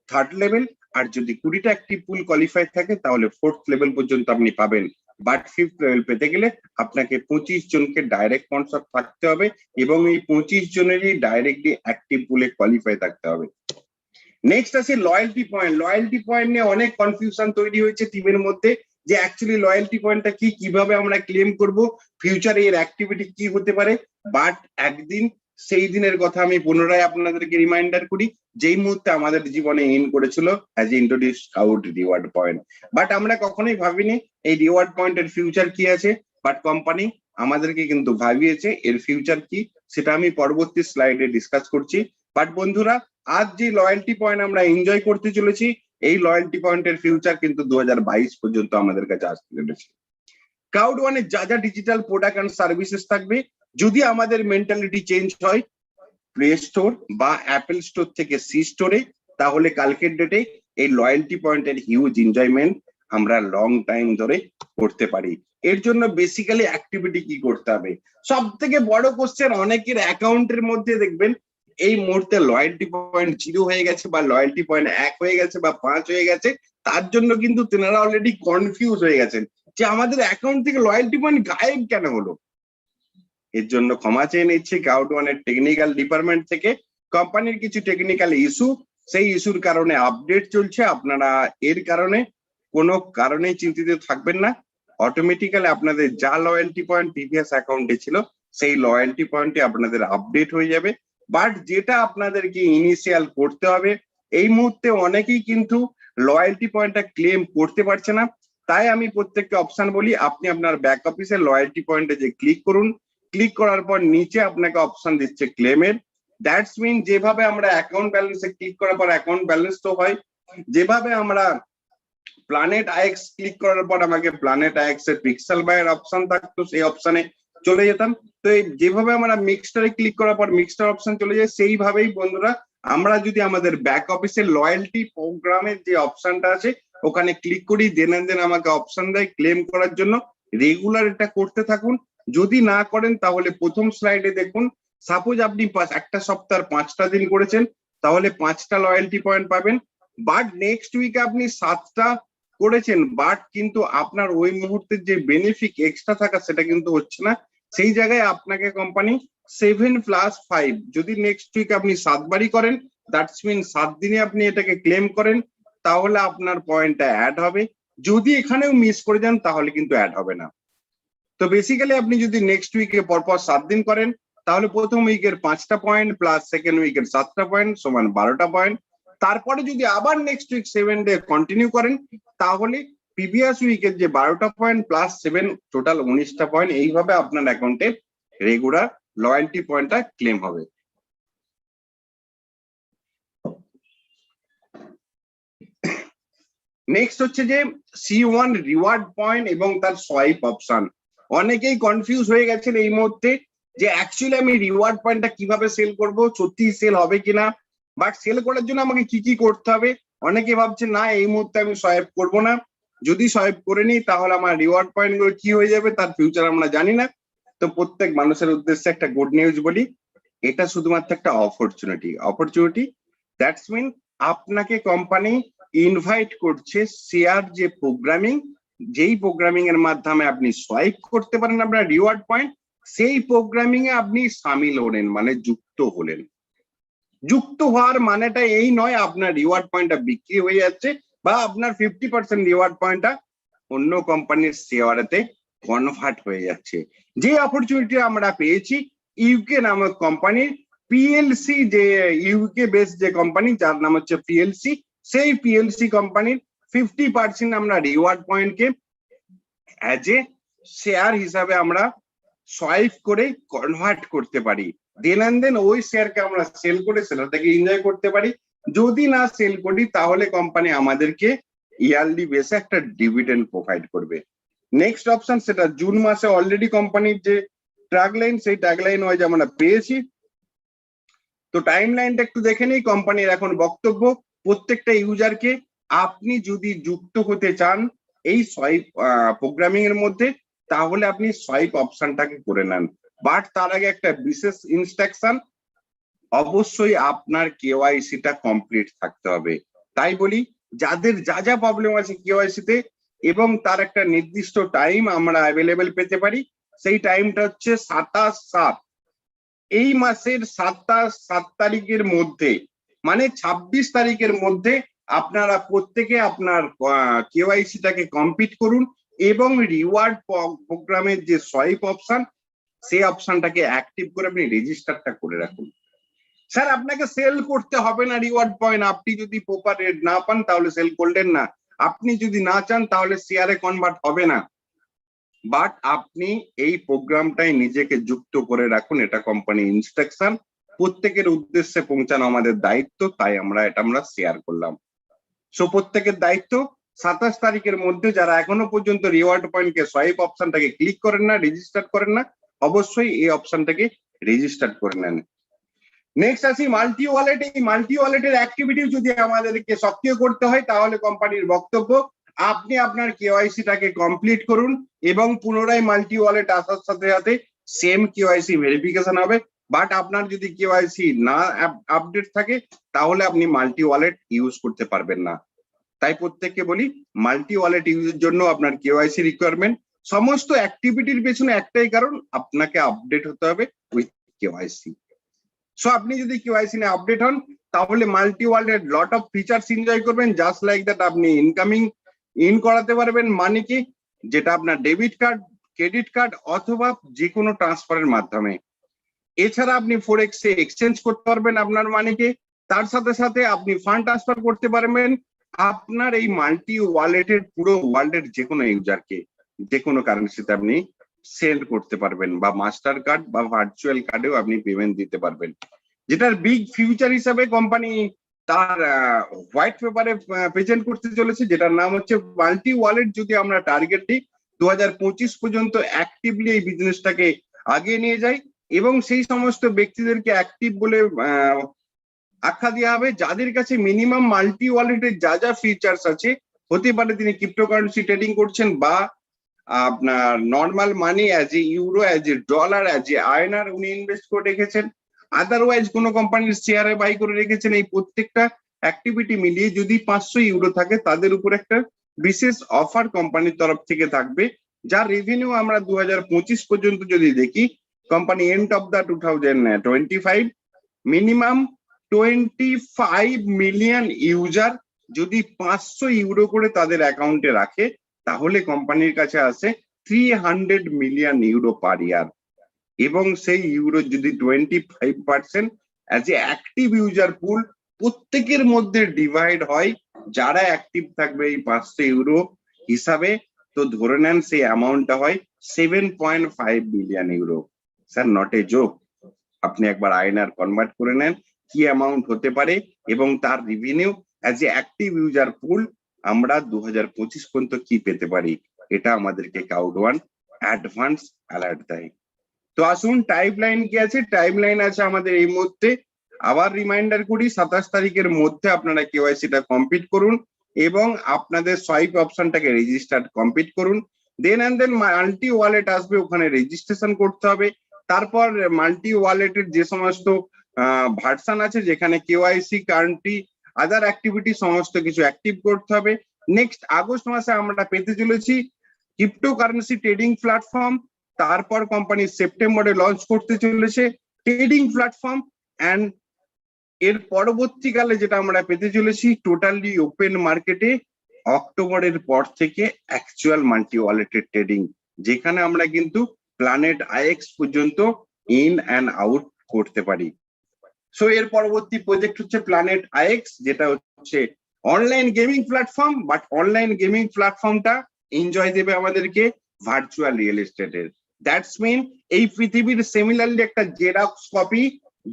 Speaker 4: থার্ড লেভেল, আর যদি 20টা অ্যাক্টিভ পুল কোয়ালিফাই থাকে তাহলে ফোর্থ লেভেল পর্যন্ত আপনি পাবেন। বাট ফিফথ লেভেল পেতে গেলে আপনাকে 25 জনকে ডাইরেক্ট স্পন্সর থাকতে হবে এবং এই 25 জনেরই ডাইরেক্টলি অ্যাক্টিভ পুলে কোয়ালিফাই থাকতে হবে। নেক্সট আছে লয়্যালটি পয়েন্ট। লয়্যালটি পয়েন্ট নিয়ে অনেক কনফিউশন তৈরি হয়েছে টিমের মধ্যে যে অ্যাকচুয়ালি লয়্যালটি পয়েন্টটা কি, কিভাবে আমরা ক্লেম করব, ফিউচারে এর অ্যাক্টিভিটি কি হতে পারে। বাট একদিন সেই দিনের কথা আমি পুনরায় আপনাদেরকে রিমাইন্ডার করি যেই মুহূর্তে আমাদের জীবনে ইন করেছিল as introduce out reward point. But আমরা কখনোই ভাবিনি এই রিওয়ার্ড পয়েন্টের ফিউচার কি আছে, বাট কোম্পানি আমাদেরকে কিন্তু ভাবিয়েছে এর ফিউচার কি, সেটা আমি পরবর্তী স্লাইডে ডিসকাস করছি। বাট বন্ধুরা, আজ যে লয়্যালটি পয়েন্ট আমরা এনজয় করতে চলেছি এই লয়্যালটি পয়েন্টের ফিউচার কিন্তু 2022 পর্যন্ত আমাদের কাছে আসতে চলেছে। ক্লাউড ওয়ানে যা যা ডিজিটাল প্রোডাক্ট এন্ড সার্ভিসেস থাকবে, যদি আমাদের মেন্টালিটি চেঞ্জ হয় প্লে স্টোর বা অ্যাপেল স্টোর থেকে সি স্টোরে, তাহলে কালকের ডেটে এই লয়্যালটি পয়েন্টের হিউজ এনজয়মেন্ট আমরা লং টাইম ধরে করতে পারি। এর জন্য বেসিক্যালি অ্যাক্টিভিটি কি করতে হবে, সব থেকে বড় কোশ্চেন অনেকের অ্যাকাউন্টের মধ্যে দেখবেন এই মুহূর্তে লয়্যালটি পয়েন্ট 0 হয়ে গেছে বা লয়্যালটি পয়েন্ট 1 হয়ে গেছে বা 5 হয়ে গেছে, তার জন্য কিন্তু তেনারা অলরেডি কনফিউজ হয়ে গেছেন যে আমাদের অ্যাকাউন্ট থেকে লয়্যালটি পয়েন্ট গায়েব কেন হলো। এর জন্য ক্ষমা চেয়ে নিচ্ছি ক্লাউড ওয়ানের টেকনিক্যাল ডিপার্টমেন্ট থেকে। কোম্পানির কিছু টেকনিক্যাল ইস্যু, সেই ইস্যুর কারণে আপডেট চলছে, আপনারা এর কারণে কোনো কারণেই চিন্তিত থাকবেন না। অটোমেটিক্যালি আপনাদের যা লয়্যালটি পয়েন্ট প্রিভিয়াস অ্যাকাউন্টে ছিল সেই লয়্যালটি পয়েন্টে আপনাদের আপডেট হয়ে যাবে। বাট যেটা আপনাদেরকে ইনিশিয়াল করতে হবে, এই মুহূর্তে অনেকেই কিন্তু লয়্যালটি পয়েন্টটা ক্লেম করতে পারছে না, তাই আমি প্রত্যেকটা অপশন বলি আপনি আপনার ব্যাক অফিসে লয়্যালটি পয়েন্টে যে ক্লিক করুন, ক্লিক করার পর নিচে আপনাকে অপশন দিচ্ছে ক্লেমের। দ্যাটস মিন যেভাবে আমরা অ্যাকাউন্ট ব্যালেন্সে ক্লিক করার পর অ্যাকাউন্ট ব্যালেন্স তো হয়, যেভাবে আমরা PlanetIX ক্লিক করার পর আমাকে PlanetIX এর পিক্সেল বায়ের অপশন থাকতো সেই অপশনে চলে যেতাম, তো এই যেভাবে আমরা মিক্সটারে ক্লিক করার পর মিক্সটার অপশন চলে যায়, সেইভাবেই বন্ধুরা আমরা যদি আমাদের ব্যাক অফিসের লয়্যালটি প্রোগ্রামের যে অপশনটা আছে ওখানে ক্লিক করি, দেন আমাকে অপশন দেয় ক্লেম করার জন্য। রেগুলার এটা করতে থাকুন, যদি না করেন তাহলে প্রথম স্লাইডে দেখুন, সাপোজ আপনি একটা সপ্তাহ 5টা দিন করেছেন তাহলে 5টা লয়্যালটি পয়েন্ট পাবেন। বাট নেক্সট উইকে আপনি 7টা করেছেন, বাট কিন্তু আপনার ওই মুহূর্তের যে বেনিফিট এক্সট্রা থাকা সেটা কিন্তু হচ্ছে না, সেই জায়গায় আপনাকে কোম্পানি 7+5 যদি নেক্সট উইক আপনি 7বারই করেন, দ্যাটস মিন 7 দিনে আপনি এটাকে ক্লেম করেন, তাহলে আপনার পয়েন্টটা অ্যাড হবে। যদি এখানেও মিস করে যান তাহলে কিন্তু অ্যাড হবে না। তো বেসিক্যালি আপনি যদি নেক্সট উইকে পরপর 7 দিন করেন তাহলে প্রথম উইকের 5টা পয়েন্ট প্লাস সেকেন্ড উইকের 7টা পয়েন্ট সমান 12টা পয়েন্ট। তারপরে যদি আবার নেক্সট উইক 7 ডে কন্টিনিউ করেন তাহলে প্রিভিয়াস উইকের যে 12টা পয়েন্ট প্লাস 7 টোটাল 19টা পয়েন্ট, এইভাবে আপনার অ্যাকাউন্টে রেগুলার লয়্যালটি পয়েন্টটা ক্লেম হবে। নেক্সট হচ্ছে যে C1 রিওয়ার্ড পয়েন্ট এবং তার সোয়াইপ অপশন। অনেকেই কনফিউজ হয়ে গেছেন এই মুহূর্তে যে অ্যাকচুয়ালি আমি রিওয়ার্ড পয়েন্টটা কিভাবে সেল করব, সত্যি সেল হবে কিনা, বাট সেল করার জন্য আমাকে কি কি করতে হবে। অনেকে ভাবছে না এই মুহূর্তে আমি সোয়াইপ করব না, যদি সোয়াইপ করে নিই তাহলে আমার রিওয়ার্ড পয়েন্ট গুলো কি হয়ে যাবে তার ফিউচার আমরা জানি না। তো প্রত্যেক মানুষের উদ্দেশ্যে একটা গুড নিউজ বলি, এটা শুধুমাত্র একটা অপরচুনিটি। দ্যাটস মিন আপনাকে কোম্পানি ইনভাইট করছে শেয়ার যে প্রোগ্রামিং, যেই প্রোগ্রামিং এর মাধ্যমে আপনি সোয়াইপ করতে পারেন আপনার রিওয়ার্ড পয়েন্ট, সেই প্রোগ্রামিং এ আপনি সামিল হলেন মানে যুক্ত হলেন। যুক্ত হওয়ার মানেটা এই নয় আপনার রিওয়ার্ড পয়েন্টটা বিক্রি হয়ে যাচ্ছে বা আপনার 50% রিওয়ার্ড পয়েন্টটা অন্য কোম্পানির শেয়ারেতে কনভার্ট হয়ে যাচ্ছে। যে অপরচুনিটি আমরা পেয়েছি ইউকে নামক কোম্পানির পিএলসি, যে ইউকে বেস যে কোম্পানি যার নাম হচ্ছে পিএলসি, সেই পিএলসি কোম্পানির 50% আমরা রিওয়ার্ড পয়েন্টকে অ্যাজ এ শেয়ার হিসাবে আমরা সোয়াইপ করে কনভার্ট করতে পারি, দেন ওই শেয়ারকে আমরা সেল করে সেটাকে এনজয় করতে পারি। যদি না সেল করি তাহলে কোম্পানি আমাদেরকে ইয়ারলি বেসে একটা ডিভিডেন্ড প্রোভাইড করবে। নেক্সট অপশন সেটা জুন মাসে অলরেডি কোম্পানির যে ট্যাগলাইন সেই ট্যাগলাইন ওয়াইজ আমরা পেয়েছি। তো তো টাইমলাইনটা একটু দেখে নিই কোম্পানির এখন বক্তব্য। প্রত্যেকটা ইউজারকে আপনি যদি যুক্ত হতে চান এই সোয়াইপ প্রোগ্রামিং এর মধ্যে, তাহলে আপনি সোয়াইপ অপশনটাকে করে নেন। বাট তার আগে একটা বিশেষ ইনস্ট্রাকশন, অবশ্যই আপনার কেওয়াইসিটা কমপ্লিট থাকতে হবে। তাই বলি, যাদের যা যা প্রবলেম আছে কেওয়াইসিতে এবং তার একটা নির্দিষ্ট টাইম আমরা অ্যাভেলেবেল পেতে পারি, সেই টাইমটা হচ্ছে 27/7, এই মাসের 7 তারিখের মধ্যে, মানে 26 তারিখের মধ্যে আপনারা প্রত্যেকে আপনার কেওয়াইসিটাকে কমপ্লিট করুন এবং রিওয়ার্ড প্রোগ্রামের যে সোয়াইপ অপশন, সেই অপশনটাকে অ্যাক্টিভ করে আপনি রেজিস্টারটা করে রাখুন। স্যার আপনাকে সেল করতে হবে না রিওয়ার্ড পয়েন্ট, আপনি যদি প্রপার রেট না পান তাহলে সেল করলেন না, আপনি যদি না চান তাহলে শেয়ারে কনভার্ট হবে না, বাট আপনি এই প্রোগ্রামটাই নিজেকে যুক্ত করে রাখুন। এটা কোম্পানির ইনস্ট্রাকশন, প্রত্যেকের উদ্দেশ্যে পৌঁছানো আমাদের দায়িত্ব, তাই আমরা শেয়ার করলাম। সো প্রত্যেকের দায়িত্ব 27 তারিখের মধ্যে যারা এখনো পর্যন্ত রিওয়ার্ড পয়েন্টকে সোয়াইপ অপশনটাকে ক্লিক করেন না, রেজিস্টার করেন না, অবশ্যই এই অপশনটাকে রেজিস্টার করে নেন। নেক্সট আসি মাল্টি ওয়ালেট। এই মাল্টি ওয়ালেটের অ্যাক্টিভিটি যদি আমাদেরকে সক্রিয় করতে হয় তাহলে কোম্পানির বক্তব্য, আপনি আপনার কেওয়াইসিটাকে কমপ্লিট করুন এবং পুনরায় মাল্টি ওয়ালেট আসার সাথে সাথে সেম কেওয়াইসি ভেরিফিকেশন হবে। বাট আপনার যদি কেওয়াইসি না আপডেট থাকে তাহলে আপনি মাল্টি ওয়ালেট ইউজ করতে পারবেন না। তাই প্রত্যেককে বলি, মাল্টি ওয়ালেট ইউজের জন্য আপনার কেওয়াইসি রিকোয়ারমেন্ট। সমস্ত অ্যাক্টিভিটির পেছনে একটাই কারণ, আপনাকে আপডেট হতে হবে উইথ কেওয়াইসি। সো আপনি যদি কেওয়াইসি নিয়ে আপডেট হন তাহলে multi wallet lot of features enjoy করবেন। জাস্ট লাইক দ্যাট আপনি ইনকামিং ইন করাতে পারবেন মানি কি, যেটা আপনার ডেবিট কার্ড, ক্রেডিট কার্ড অথবা যে কোনো ট্রান্সফারের মাধ্যমে। এছাড়া আপনি ফরেক্স এ এক্সচেঞ্জ করতে পারবেন আপনার মানিকে, তার সাথে সাথে আপনি ফান্ড ট্রান্সফার করতে পারবেন আপনার এই মাল্টি ওয়ালেটের পুরো ওয়ার্ল্ডের যে কোনো ইউজারকে যে কোনো কারেন্সিতে আপনি সেন্ড করতে পারবেন, বা মাস্টার কার্ড বা ভার্চুয়াল কার্ডেও আপনি পেমেন্ট দিতে পারবেন। যেটার বিগ ফিউচার হিসাবে কোম্পানি তার হোয়াইট পেপারে প্রেজেন্ট করতে চলেছে, যেটার নাম হচ্ছে মাল্টি ওয়ালেট। যদি আমরা টার্গেট দিই 2025 পর্যন্ত অ্যাক্টিভলি এই বিজনেসটাকে আগিয়ে নিয়ে যাই এবং সেই সমস্ত ব্যক্তিদেরকে অ্যাক্টিভ বলে আখ্যা দেওয়া হবে যাদের কাছে মিনিমাম মাল্টি ওয়ালেটের যা যা ফিচার্স আছে, হতে পারে তিনি ক্রিপ্টোকারেন্সি ট্রেডিং করছেন বা আপনার normal money as a euro, as a dollar, as a আয়নার উনি ইনভেস্ট করে রেখেছেন, আদারওয়াইজ কোনো কোম্পানির শেয়ারে বাই করে রেখেছেন। এই প্রত্যেকটা অ্যাক্টিভিটি মিলিয়ে যদি 500 ইউরো থাকে তাদের উপর একটা বিশেষ অফার কোম্পানির তরফ থেকে থাকবে, যার রেভিনিউ আমরা 2025 পর্যন্ত যদি দেখি, company end of the 2025 minimum 25 million user যদি 500 ইউরো করে তাদের অ্যাকাউন্টে রাখে তাহলে কোম্পানির কাছে আসে 300 মিলিয়ন ইউরো পার ইয়ার, এবং সেই ইউরো যদি 25% অ্যাজ এ অ্যাক্টিভ ইউজার পুল প্রত্যেকের মধ্যে ডিভাইড হয়, যারা অ্যাক্টিভ থাকবে এই 500 ইউরো হিসাবে, তো ধরে নেন সেই অ্যামাউন্টটা হয় 7.5 billion euro. Sir not a joke, আপনি একবার আইএনআর কনভার্ট করে নেন কি অ্যামাউন্ট হতে পারে এবং তার revenue as a active user pool আমরা 2025 পর্যন্ত কি পেতে পারি, এটা আমাদেরকে কাউড ওয়ান অ্যাডভান্স অ্যালার্ট দেয়। তো আসুন টাইমলাইন কি আছে, টাইমলাইন আছে আমাদের এই মুহূর্তে। আবার রিমাইন্ডার করি, 27 তারিখের মধ্যে আপনারা কেওয়াইসিটা কমপ্লিট করুন এবং আপনাদের সোয়াইপ অপশনটাকে রেজিস্টার কমপ্লিট করুন। দেন মাল্টি ওয়ালেট আসবে, ওখানে রেজিস্ট্রেশন করতে হবে। তারপর মাল্টি ওয়ালেটের যে সমস্ত ভার্সন আছে যেখানে কেওয়াইসি, কারেন্টি, আদার অ্যাক্টিভিটি সমস্ত কিছু অ্যাক্টিভ করতে হবে। নেক্সট আগস্ট মাসে আমরা পেতে চলেছি ক্রিপ্টোকারেন্সি ট্রেডিং প্ল্যাটফর্ম। তারপর কোম্পানি সেপ্টেম্বরে লঞ্চ করতে চলেছে ট্রেডিং প্ল্যাটফর্ম, অ্যান্ড এর পরবর্তীকালে যেটা আমরা পেতে চলেছি টোটালি ওপেন মার্কেটে অক্টোবরের পর থেকে অ্যাকচুয়াল মাল্টি ওয়ালেটের ট্রেডিং, যেখানে আমরা কিন্তু প্ল্যানেট আইএক্স পর্যন্ত ইন অ্যান্ড আউট করতে পারি। সো এর পরবর্তী প্রজেক্ট হচ্ছে প্ল্যানেট আইএক্স, যেটা হচ্ছে online gaming platform, but online gaming প্ল্যাটফর্মটা এনজয় দেবে আমাদেরকে ভার্চুয়াল রিয়েল এস্টেটের। দ্যাটস মিন এই পৃথিবীর সিমিলারলি একটা জেরক্স কপি,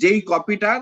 Speaker 4: যেই কপিটার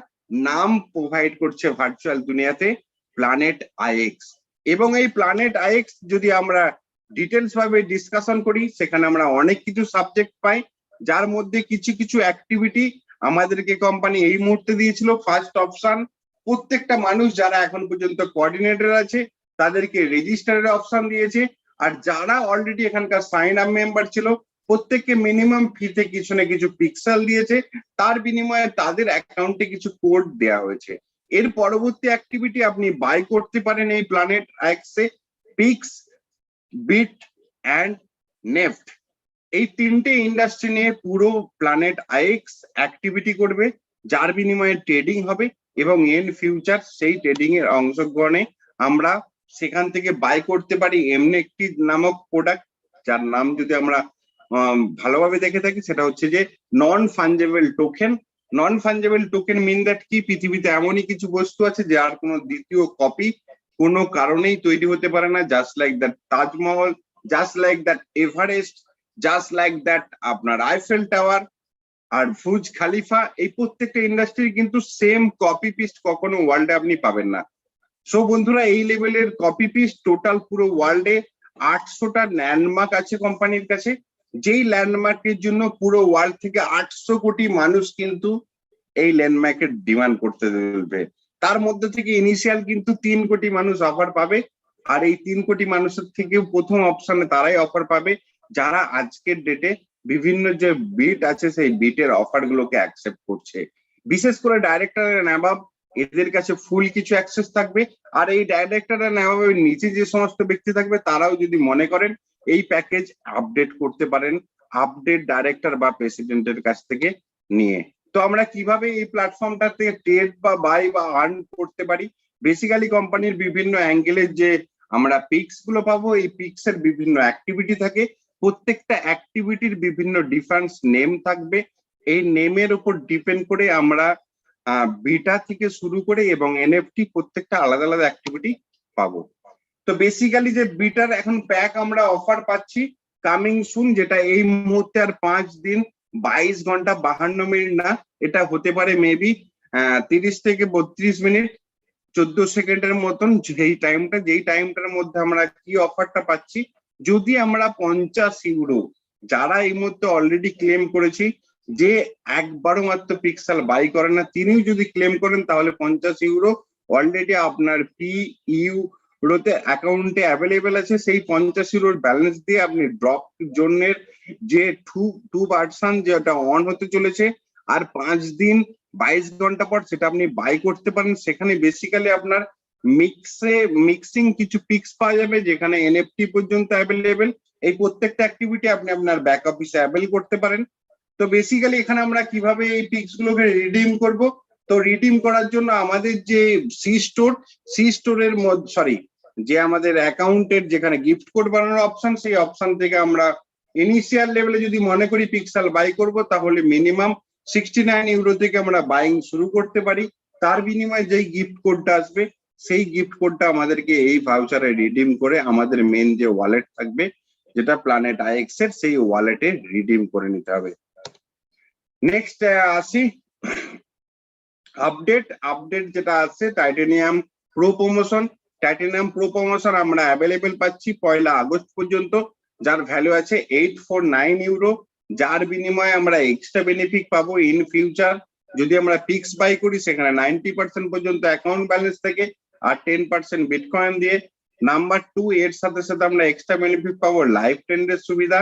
Speaker 4: নাম প্রোভাইড করছে ভার্চুয়াল দুনিয়াতে প্ল্যানেট আইএক্স। এবং এই প্ল্যানেট আইএক্স যদি আমরা ডিটেলস ভাবে ডিসকাশন করি, সেখানে আমরা অনেক কিছু সাবজেক্ট পাই, যার মধ্যে কিছু কিছু অ্যাক্টিভিটি আমাদেরকে কোম্পানি এই মুহূর্তে দিয়েছিল ফার্স্ট অপশন, প্রত্যেকটা মানুষ যারা এখন পর্যন্ত কোঅর্ডিনেটর আছে তাদেরকে রেজিস্টারের অপশন দিয়েছে, আর যারা অলরেডি এখানকার সাইন আপ মেম্বার ছিল প্রত্যেককে মিনিমাম ফিতে কিছু না কিছু পিক্সেল দিয়েছে, তার বিনিময়ে তাদের অ্যাকাউন্টে কিছু কোড দেওয়া হয়েছে। এর পরবর্তী অ্যাক্টিভিটি আপনি বাই করতে পারেন এই প্ল্যানেট আইএক্সে পিক্স, বিট অ্যান্ড নেফট, এই তিনটে ইন্ডাস্ট্রি নিয়ে পুরো প্ল্যানেট আইএক্স অ্যাক্টিভিটি করবে, যার বিনিময়ে ট্রেডিং হবে এবং ইন ফিউচার সেই ট্রেডিং এর অংশগ্রহণে আমরা সেখান থেকে বাই করতে পারি এমনি একটি নামক প্রোডাক্ট, যার নাম যদি আমরা ভালোভাবে দেখে থাকি সেটা হচ্ছে যে non fungible token. Non fungible token mean that কি, পৃথিবীতে এমনই কিছু বস্তু আছে যার কোনো দ্বিতীয় কপি কোনো কারণেই তৈরি হতে পারে না, just like that Taj Mahal, just like that Everest, just like that আপনার আইফেল টাওয়ার আর বুর্জ খালিফা, এই প্রত্যেকটা ইন্ডাস্ট্রির কিন্তু সেম কপি পিস্ট কখনো ওয়ার্ল্ডে আপনি পাবেন না। সো বন্ধুরা, এই লেভেলের কপি পিস্ট টোটাল পুরো ওয়ার্ল্ডে 800টা ল্যান্ডমার্ক আছে কোম্পানির কাছে, যেই ল্যান্ডমার্কের জন্য পুরো ওয়ার্ল্ড থেকে 800 কোটি মানুষ কিন্তু এই ল্যান্ডমার্কের ডিমান্ড করতে দেবে। তার মধ্যে থেকে ইনিশিয়াল কিন্তু 3 কোটি মানুষ অফার পাবে, আর এই 3 কোটি মানুষের থেকেও প্রথম অপশনে তারাই অফার পাবে যারা আজকের ডেটে বিভিন্ন যে বিট আছে সেই বিটের অফার গুলোকে অ্যাকসেপ্ট করছে। বিশেষ করে ডাইরেক্টর এন্ড অ্যাবাভ এদের কাছে ফুল কিছু অ্যাক্সেস থাকবে, আর এই ডাইরেক্টর এন্ড অ্যাবাভের নিচে যে সমস্ত ব্যক্তি থাকবে তারাও যদি মনে করেন এই প্যাকেজ আপডেট করতে পারেন আপডেট ডাইরেক্টর বা প্রেসিডেন্টের কাছ থেকে নিয়ে। তো আমরা কিভাবে এই প্ল্যাটফর্মটা থেকে ট্রেড বা বাই বা আর্ন করতে পারি, বেসিক্যালি কোম্পানির বিভিন্ন অ্যাঙ্গেলের যে আমরা পিক্স গুলো পাবো, এই পিক্স এর বিভিন্ন অ্যাক্টিভিটি থাকে, প্রত্যেকটা অ্যাক্টিভিটির বিভিন্ন ডিফারেন্স নেম থাকবে, এই নেমের উপর ডিপেন্ড করে আমরা বিটা থেকে শুরু করে এবং এনএফটি প্রত্যেকটা আলাদা আলাদা অ্যাক্টিভিটি পাবো। তো বেসিক্যালি যে বিটার এখন প্যাক আমরা অফার পাচ্ছি কামিং সুন, যেটা এই মুহূর্তে আর 5 দিন 22 ঘন্টা 52 মিনিট না, এটা হতে পারে মেবি 30 থেকে 32 মিনিট 14 সেকেন্ডের মতন, যেই টাইমটার মধ্যে আমরা কি অফারটা পাচ্ছি, যদি আমরা 50 ইউরো, যারা এই মুহূর্তে অলরেডি ক্লেম করেছি যে একবারও মাত্র পিক্সেল বাই করেন না, তিনিও যদি ক্লেম করেন তাহলে 50 ইউরো অলরেডি আপনার ইউরোতে অ্যাকাউন্টে অ্যাভেলেবেল আছে। সেই 50 ইউরোর ব্যালেন্স দিয়ে আপনি ড্রপ জোনের যে টু ভার্সন যেটা অন হতে চলেছে, আর 5 দিন 22 ঘন্টা পর সেটা আপনি বাই করতে পারেন। সেখানে বেসিক্যালি আপনার মিক্সিং কিছু পিক্স পাওয়া যাবে, যেখানে এনএফটি পর্যন্ত অ্যাভেলেবেল। এই প্রত্যেকটা অ্যাক্টিভিটি আপনি আপনার ব্যাক অফিসে অ্যাভেল করতে পারেন। তো বেসিক্যালি এখানে আমরা কিভাবে এই পিক্স গুলোকে রিডিম করব, তো রিডিম করার জন্য আমাদের যে সি স্টোরের মধ্যে যে আমাদের অ্যাকাউন্টের যেখানে গিফট কোড বানানোর অপশন, সেই অপশন থেকে আমরা ইনিশিয়াল লেভেলে যদি মনে করি পিক্সেল বাই করব, তাহলে মিনিমাম 69 ইউরো থেকে আমরা বাইং শুরু করতে পারি। তার বিনিময়ে যেই গিফট কোডটা আসবে সেই গিফট কোডটা আমাদেরকে এই ভাউচারে রিডিম করে আমাদের মেন যে ওয়ালেট থাকবে যেটা প্ল্যানেট আইএক্স এর, সেই ওয়ালেটে রিডিম করে নিতে হবে। নেক্সট আসি আপডেট যেটা আছে টাইটানিয়াম প্রো প্রমোশন আমরা অ্যাভেলেবেল পাচ্ছি 1 আগস্ট পর্যন্ত, যার ভ্যালু আছে 849 ইউরো, যার বিনিময়ে আমরা এক্সট্রা বেনিফিট পাবো ইন ফিউচার। যদি আমরা ফিক্স বাই করি সেখানে 90% পর্যন্ত অ্যাকাউন্ট ব্যালেন্স থেকে আর 10% বিটকয়েন দিয়ে। নাম্বার 2, এর সাথে সাথে আমরা এক্সট্রা বেনিফিট পাবো লাইফ ট্রেন্ডের সুবিধা।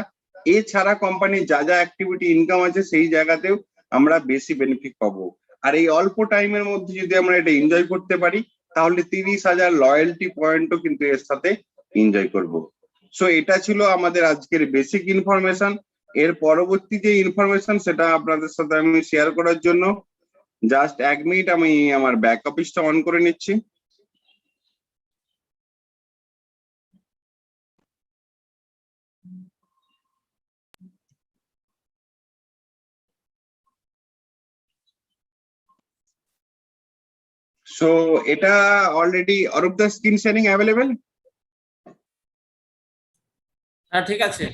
Speaker 4: এছাড়া কোম্পানির যা যা অ্যাক্টিভিটি ইনকাম আছে সেই জায়গাতেও আমরা বেশি বেনিফিট পাবো। আর এই অল্প টাইমের মধ্যে যদি আমরা এটা এনজয় করতে পারি তাহলে 30,000 লয়্যালটি পয়েন্টও কিন্তু এর সাথে এনজয় করব। সো এটা ছিল আমাদের আজকের বেসিক ইনফরমেশন। এর পরবর্তী যে ইনফরমেশন সেটা আপনাদের সাথে আমি শেয়ার করার জন্য জাস্ট 1 মিনিট আমি আমার ব্যাক অফিসটা অন করে নিচ্ছি। সো এটা অলরেডি অরূপ দা স্ক্রিন শেয়ারিং অ্যাভেলেবেল?
Speaker 5: হ্যাঁ ঠিক আছে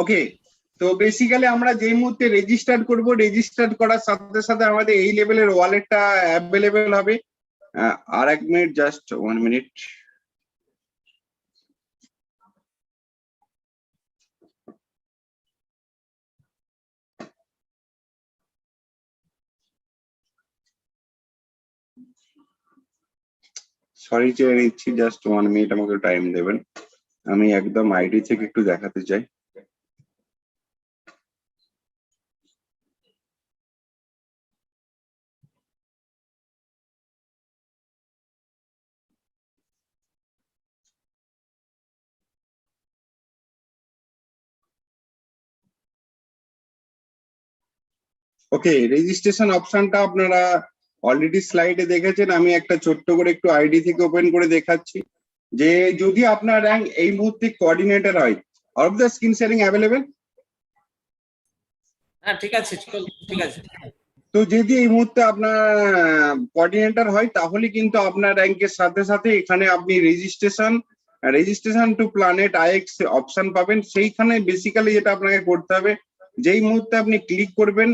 Speaker 4: ওকে। তো বেসিক্যালি আমরা যেই মুহূর্তে রেজিস্টার করব, রেজিস্টার করার সাথে সাথে আমাদের এই লেভেলের ওয়ালেটটা অ্যাভেলেবেল হবে। আর 1 মিনিট, জাস্ট 1 মিনিট। সরি চেয়ে নিচ্ছি, জাস্ট 1 মিনিট আমাকে টাইম দেবেন। আমি একদম আইডি থেকে একটু দেখাতে চাই। ওকে, রেজিস্ট্রেশন অপশনটা আপনারা অলরেডি স্লাইডে দেখেছেন। আমি একটা ছোট্ট করে একটু আইডি থেকে ওপেন করে দেখাচ্ছি যে যদি আপনার র্যাঙ্ক এই মুহূর্তে কোঅর্ডিনেটর হয়, of the screen sharing available.
Speaker 5: হ্যাঁ ঠিক আছে, ঠিক আছে।
Speaker 4: তো যদি এই মুহূর্তে আপনার কোঅর্ডিনেটর হয় তাহলে কিন্তু আপনার র্যাঙ্কের সাথে সাথে এখানে আপনি registration two planet IX option পাবেন। সেইখানে বেসিক্যালি যেটা আপনাকে করতে হবে, যেই মুহূর্তে আপনি ক্লিক করবেন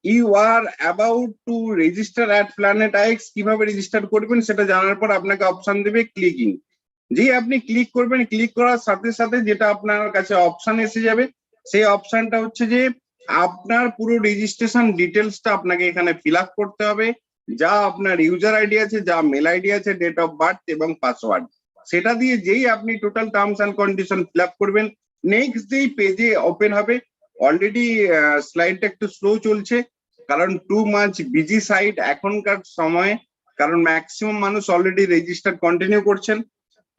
Speaker 4: you are about to register at planet IX, কিভাবে রেজিস্টার করবেন সেটা জানার পর আপনাকে অপশন দেবে ক্লিকিং। যেই আপনি ক্লিক করবেন, ক্লিক করার সাথে সাথে যেটা আপনার কাছে অপশন এসে যাবে, সেই অপশনটা হচ্ছে যে আপনার পুরো রেজিস্ট্রেশন ডিটেলসটা আপনাকে এখানে ফিল আপ করতে হবে। যা আপনার ইউজার আইডি আছে, যা মেল আইডি আছে, ডেট অফ বার্থ এবং পাসওয়ার্ড, সেটা দিয়ে যেই আপনি total terms and condition fill up করবেন, নেক্সট যেই পেজে ওপেন হবে। অলরেডি স্লাইডটা একটু স্লো চলছে, কারণ টু মাচ বিজি সাইট এখনকার সময়ে, কারণ ম্যাক্সিমাম মানুষ অলরেডি রেজিস্টার কন্টিনিউ করছেন।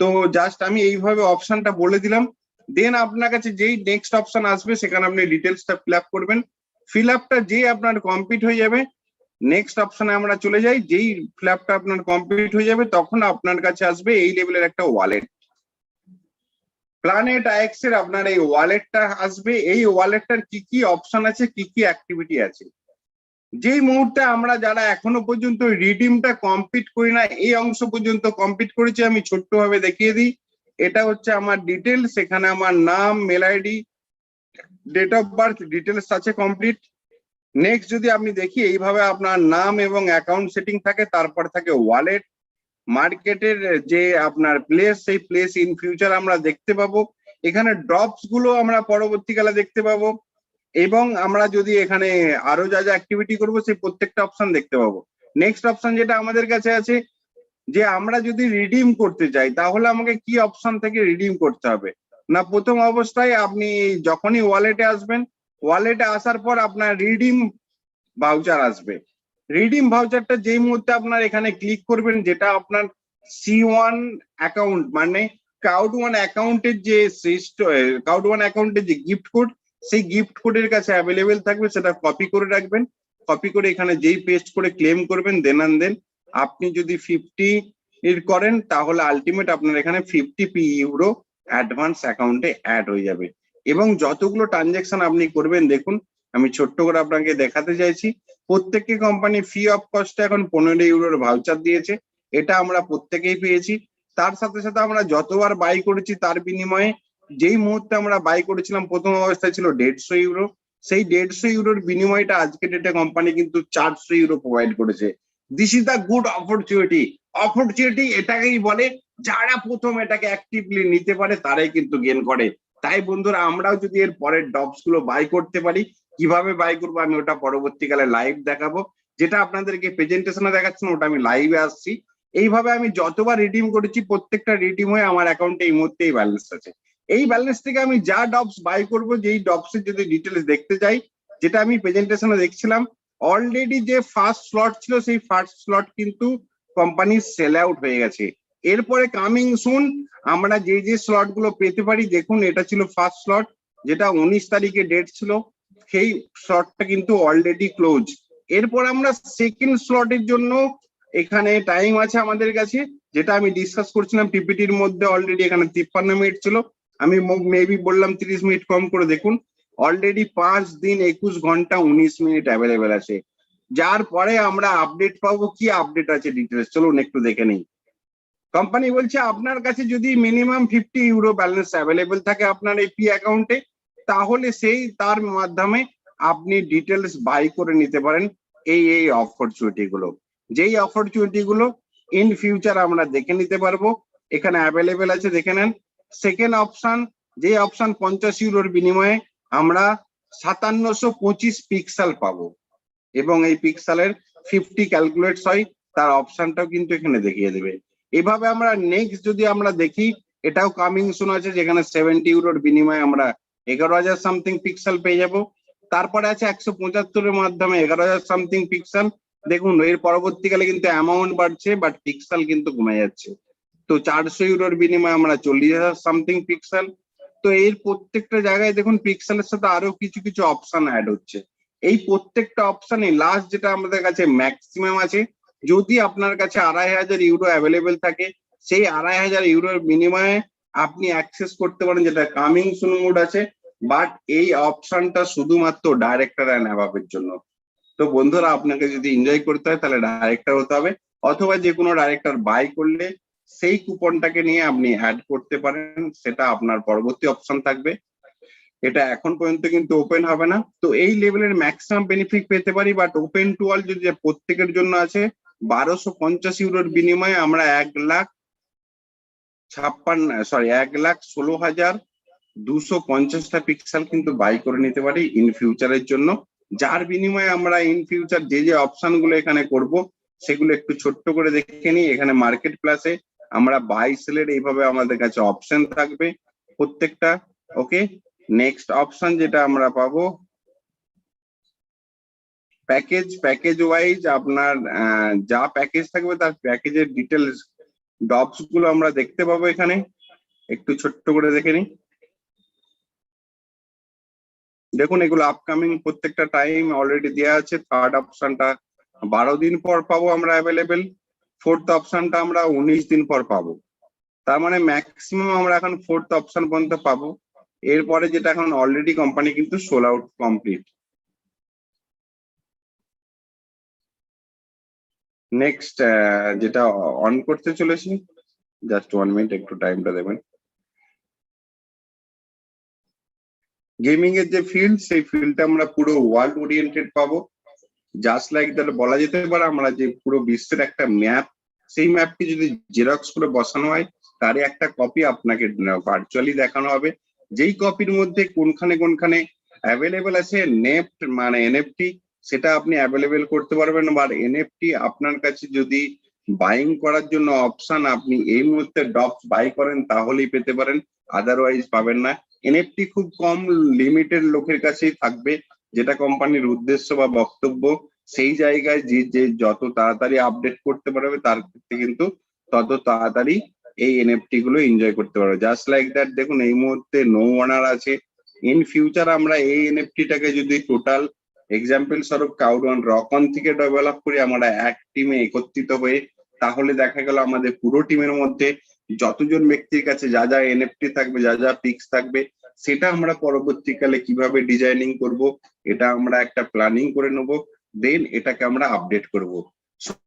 Speaker 4: তো জাস্ট আমি এইভাবে অপশনটা বলে দিলাম, দেন আপনার কাছে যেই নেক্সট অপশন আসবে সেখানে আপনি ডিটেলসটা ফিল আপ করবেন। ফিল আপটা যেই আপনার কমপ্লিট হয়ে যাবে, নেক্সট অপশনে আমরা চলে যাই। যেই ফিল আপটা আপনার কমপ্লিট হয়ে যাবে তখন আপনার কাছে আসবে এই লেভেলের একটা ওয়ালেট। প্ল্যানেট আইএক্স এর আপনার এই ওয়ালেটটা আসবে। এই ওয়ালেটটার কি কি অপশন আছে, কি কি অ্যাক্টিভিটি আছে, যেই মুহূর্তে আমরা যারা এখনো পর্যন্ত রিডিমটা কমপ্লিট করি না, এই অংশ পর্যন্ত কমপ্লিট করেছি, আমি ছোট্টভাবে দেখিয়ে দিই। এটা হচ্ছে আমার ডিটেলস, এখানে আমার নাম, mail ID, date of birth details আছে কমপ্লিট। নেক্সট যদি আপনি দেখি, এইভাবে আপনার নাম এবং অ্যাকাউন্ট সেটিং থাকে, তারপর থাকে ওয়ালেট, মার্কেটের যে আপনার প্লেস, সেই প্লেস ইন ফিউচার আমরা দেখতে পাবো। এখানে ড্রপস গুলো আমরা পরবর্তীকালে দেখতে পাবো, এবং আমরা যদি এখানে আরো যা যা অ্যাক্টিভিটি করবো সেই প্রত্যেকটা অপশন দেখতে পাবো। নেক্সট অপশন যেটা আমাদের কাছে আছে, যে আমরা যদি রিডিম করতে চাই তাহলে আমাকে কি অপশন থেকে রিডিম করতে হবে না। প্রথম অবস্থায় আপনি যখনই ওয়ালেটে আসবেন, ওয়ালেটে আসার পর আপনার রিডিম ভাউচার আসবে। রিডিম ভাউচারটা যেই মুহূর্তে আপনার এখানে ক্লিক করবেন, যেটা আপনার C1 অ্যাকাউন্ট মানে কাউড1 অ্যাকাউন্টের যে কাউড1 অ্যাকাউন্টের যে গিফট কোড, সেই গিফট কোডের কাছে অ্যাভেলেবেল থাকবে, সেটা কপি করে রাখবেন। কপি করে এখানে যেই পেস্ট করে ক্লেম করবেন, দেন অ্যান্ড দেন আপনি যদি 50 এর করেন তাহলে আলটিমেট আপনার এখানে 50 ইউরো অ্যাডভান্স অ্যাকাউন্টে অ্যাড হয়ে যাবে। এবং যতগুলো ট্রানজেকশন আপনি করবেন, দেখুন আমি ছোট্ট করে আপনাকে দেখাতে চাইছি, প্রত্যেকটি কোম্পানি ফ্রি অফ কস্টে এখন 15 ইউরোর ভাউচার দিয়েছে। এটা আমরা প্রত্যেকেই পেয়েছি। তার সাথে সাথে আমরা যতবার বাই করেছি তার বিনিময়ে, যেই মুহূর্তে আমরা বাই করেছিলাম প্রথম অবস্থায় ছিল 150 ইউরো, সেই 150 ইউরোর বিনিময়টা আজকে ডেটে কোম্পানি কিন্তু 400 ইউরো প্রোভাইড করেছে। This is the good opportunity এটাকেই বলে, যারা প্রথম এটাকে অ্যাক্টিভলি নিতে পারে তারাই কিন্তু গেন করে। তাই বন্ধুরা, আমরাও যদি এর পরের ডপস গুলো বাই করতে পারি, কিভাবে বাই করবো আমি ওটা পরবর্তীকালে লাইভ দেখাবো। যেটা আপনাদেরকে প্রেজেন্টেশনে দেখাচ্ছেন ওটা আমি লাইভে আসছি। এইভাবে আমি যতবার রিডিম করেছি প্রত্যেকটা রিডিম হয়ে আমার অ্যাকাউন্টে এই মুহূর্তে এই ব্যালেন্স আছে। এই ব্যালেন্স থেকে আমি যা ডপস বাই করবো, যেই ডপসের যদি ডিটেলস দেখতে যাই, যেটা আমি প্রেজেন্টেশনে দেখছিলাম, অলরেডি যে ফার্স্ট স্লট ছিল সেই ফার্স্ট স্লট কিন্তু কোম্পানির সেল আউট হয়ে গেছে। এরপরে কামিং সুন আমরা যে যে স্লট গুলো পেতে পারি, দেখুন এটা ছিল ফার্স্ট স্লট, যেটা 19 তারিখে ডেট ছিল, সেই স্লটটা কিন্তু অলরেডি ক্লোজ। এরপর আমরা সেকেন্ড স্লটের জন্য এখানে টাইম আছে আমাদের কাছে, যেটা আমি ডিসকাস করছিলাম পিপিটির মধ্যে। অলরেডি এখানে 53 মিনিট ছিল, আমি মেবি বললাম 30 মিনিট কম করে। দেখুন অলরেডি 5 দিন 21 ঘন্টা 19 মিনিট অ্যাভেলেবেল আছে, যার পরে আমরা আপডেট পাবো। কি আপডেট আছে ডিটেলস চলুন একটু দেখে নেই। কোম্পানি বলছে আপনার কাছে যদি মিনিমাম 50 ইউরো ব্যালেন্স অ্যাভেলেবেল থাকে আপনার এই পি অ্যাকাউন্টে, তাহলে সেই তার মাধ্যমে আপনি ডিটেলস বাই করে নিতে পারেন এই অপরচুনিটি গুলো। যেই অপরচুনিটি গুলো ইন ফিউচার আমরা দেখে নিতে পারবো, এখানে অ্যাভেলেবেল আছে, দেখে নেন। সেকেন্ড অপশন, যে অপশন 50 ইউরোর বিনিময়ে আমরা 5725 পিক্সেল পাবো, এবং এই পিক্সেলের 50 ক্যালকুলেটস হয়, তার অপশনটাও কিন্তু এখানে দেখিয়ে দেবে। এভাবে আমরা নেক্সট যদি আমরা দেখি, এটাও কামিং সুন আছে, যেখানে 70 ইউরোর বিনিময়ে আমরা 11,000 সামথিং পিক্সেল পেয়ে যাব। তারপরে আছে 175-এর মাধ্যমে 11,000 সামথিং পিক্সেল। দেখুন এর পরবর্তীকালে কিন্তু অ্যামাউন্ট বাড়ছে, বাট পিক্সেল কিন্তু কমে যাচ্ছে। তো 400 ইউরোর বিনিময়ে আমরা 40,000 সামথিং পিক্সেল। তো এর প্রত্যেকটা জায়গায় দেখুন পিক্সেলের সাথে আরো কিছু কিছু অপশন অ্যাড হচ্ছে। এই প্রত্যেকটা অপশনে লাস্ট যেটা আমাদের কাছে ম্যাক্সিমাম আছে, যদি আপনার কাছে 2,500 ইউরো অ্যাভেলেবেল থাকে, সেই 2,500 ইউরোর বিনিময়ে আপনি অ্যাক্সেস করতে পারেন, যেটা কামিং সুন মোড আছে। বাট এই অপশনটা শুধুমাত্র ডাইরেক্টর অ্যান্ড অ্যাবাবের জন্য। তো বন্ধুরা, আপনাকে যদি এনজয় করতে হয় তাহলে ডাইরেক্টর হতে হবে, অথবা যে কোনো ডাইরেক্টর বাই করলে সেই কুপনটাকে নিয়ে আপনি অ্যাড করতে পারেন, সেটা আপনার পরবর্তী অপশন থাকবে। এটা এখন পর্যন্ত কিন্তু ওপেন হবে না। তো এই লেভেলের ম্যাক্সিমাম বেনিফিট পেতে পারি, বাট ওপেন টু অল যদি প্রত্যেকের জন্য আছে 1,250 ইউরোর বিনিময়ে আমরা 1,16,250টা পিক্সেল কিন্তু বাই করে নিতে পারি ইন ফিউচারের জন্য, যার বিনিময়ে আমরা ইন ফিউচার যে যে অপশন গুলো এখানে করব সেগুলো একটু ছোট্ট করে দেখে নিই। এখানে মার্কেট প্লাসে আমরা বাই সেলের এইভাবে আমাদের কাছে অপশন থাকবে প্রত্যেকটা। ওকে, নেক্সট অপশন যেটা আমরা পাবো প্যাকেজ ওয়াইজ, আপনার যা প্যাকেজ থাকবে তার প্যাকেজের ডিটেলস ডপস গুলো আমরা দেখতে পাবো এখানে। একটু ছোট্ট করে দেখে নিই। দেখুন এগুলো আপকামিং প্রত্যেকটা টাইম অলরেডি দেওয়া আছে। থার্ড অপশনটা 12 দিন পর পাবো আমরা অ্যাভেলেবেল। ফোর্থ অপশনটা আমরা 19 দিন পর পাবো। তার মানে ম্যাক্সিমাম আমরা এখন ফোর্থ অপশন পর্যন্ত পাবো। এরপরে যেটা এখন অলরেডি কোম্পানি কিন্তু সোল আউট কমপ্লিট। নেক্সট যেটা অন করতে চলেছি, জাস্ট 1 মিনিট, একটু টাইমটা দেবেন। গেমিং এর যে ফিল্ড, সেই ফিল্ডটা আমরা পুরো ওয়ার্ল্ড ওরিয়েন্টেড পাবো। জাস্ট লাইক দ্যাট বলা যেতে পারে আমরা যে পুরো বিশ্বের একটা ম্যাপ, সেই ম্যাপটি যদি জেরক্স করে বসানো হয়, তারই একটা কপি আপনাকে ভার্চুয়ালি দেখানো হবে। যেই কপির মধ্যে কোনখানে কোনখানে অ্যাভেলেবেল আছে নেফট মানে এনএফটি, সেটা আপনি অ্যাভেলেবেল করতে পারবেন। বা এনএফটি আপনার কাছে যদি বাইং করার জন্য অপশন আপনি এই মুহূর্তে ডপস বাই করেন তাহলেই পেতে পারেন, আদারওয়াইজ পাবেন না। এনএফটি খুব কম লিমিটেড লোকের কাছেই থাকবে, যেটা কোম্পানির উদ্দেশ্য বা বক্তব্য। সেই জায়গায় যে যত তাড়াতাড়ি আপডেট করতে পারবে তার ক্ষেত্রে কিন্তু তত তাড়াতাড়ি এই এনএফটি গুলো এনজয় করতে পারবে। জাস্ট লাইক দ্যাট দেখুন এই মুহূর্তে নো ওয়ানার আছে। ইন ফিউচার আমরা এই এনএফটিটাকে যদি টোটাল এক্সাম্পল স্বরূপ কাউডন রকন থেকে ডেভেলপ করি আমরা এক টিমে একত্রিত হয়ে, তাহলে দেখা গেল আমাদের পুরো টিমের মধ্যে যতজন ব্যক্তির কাছে যা যা এনএফটি থাকবে, যা যা পিক্স থাকবে, সেটা আমরা পরবর্তীকালে কিভাবে ডিজাইনিং করব এটা আমরা একটা প্ল্যানিং করে নেব। দেন এটাকে আমরা আপডেট করব।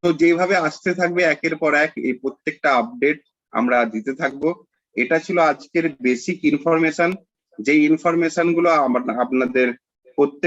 Speaker 4: তো যেভাবে আসতে থাকবে একের পর এক এই প্রত্যেকটা আপডেট আমরা দিতে থাকবো। এটা ছিল আজকের বেসিক ইনফরমেশন, যে ইনফরমেশন গুলো আপনাদের প্রত্যেক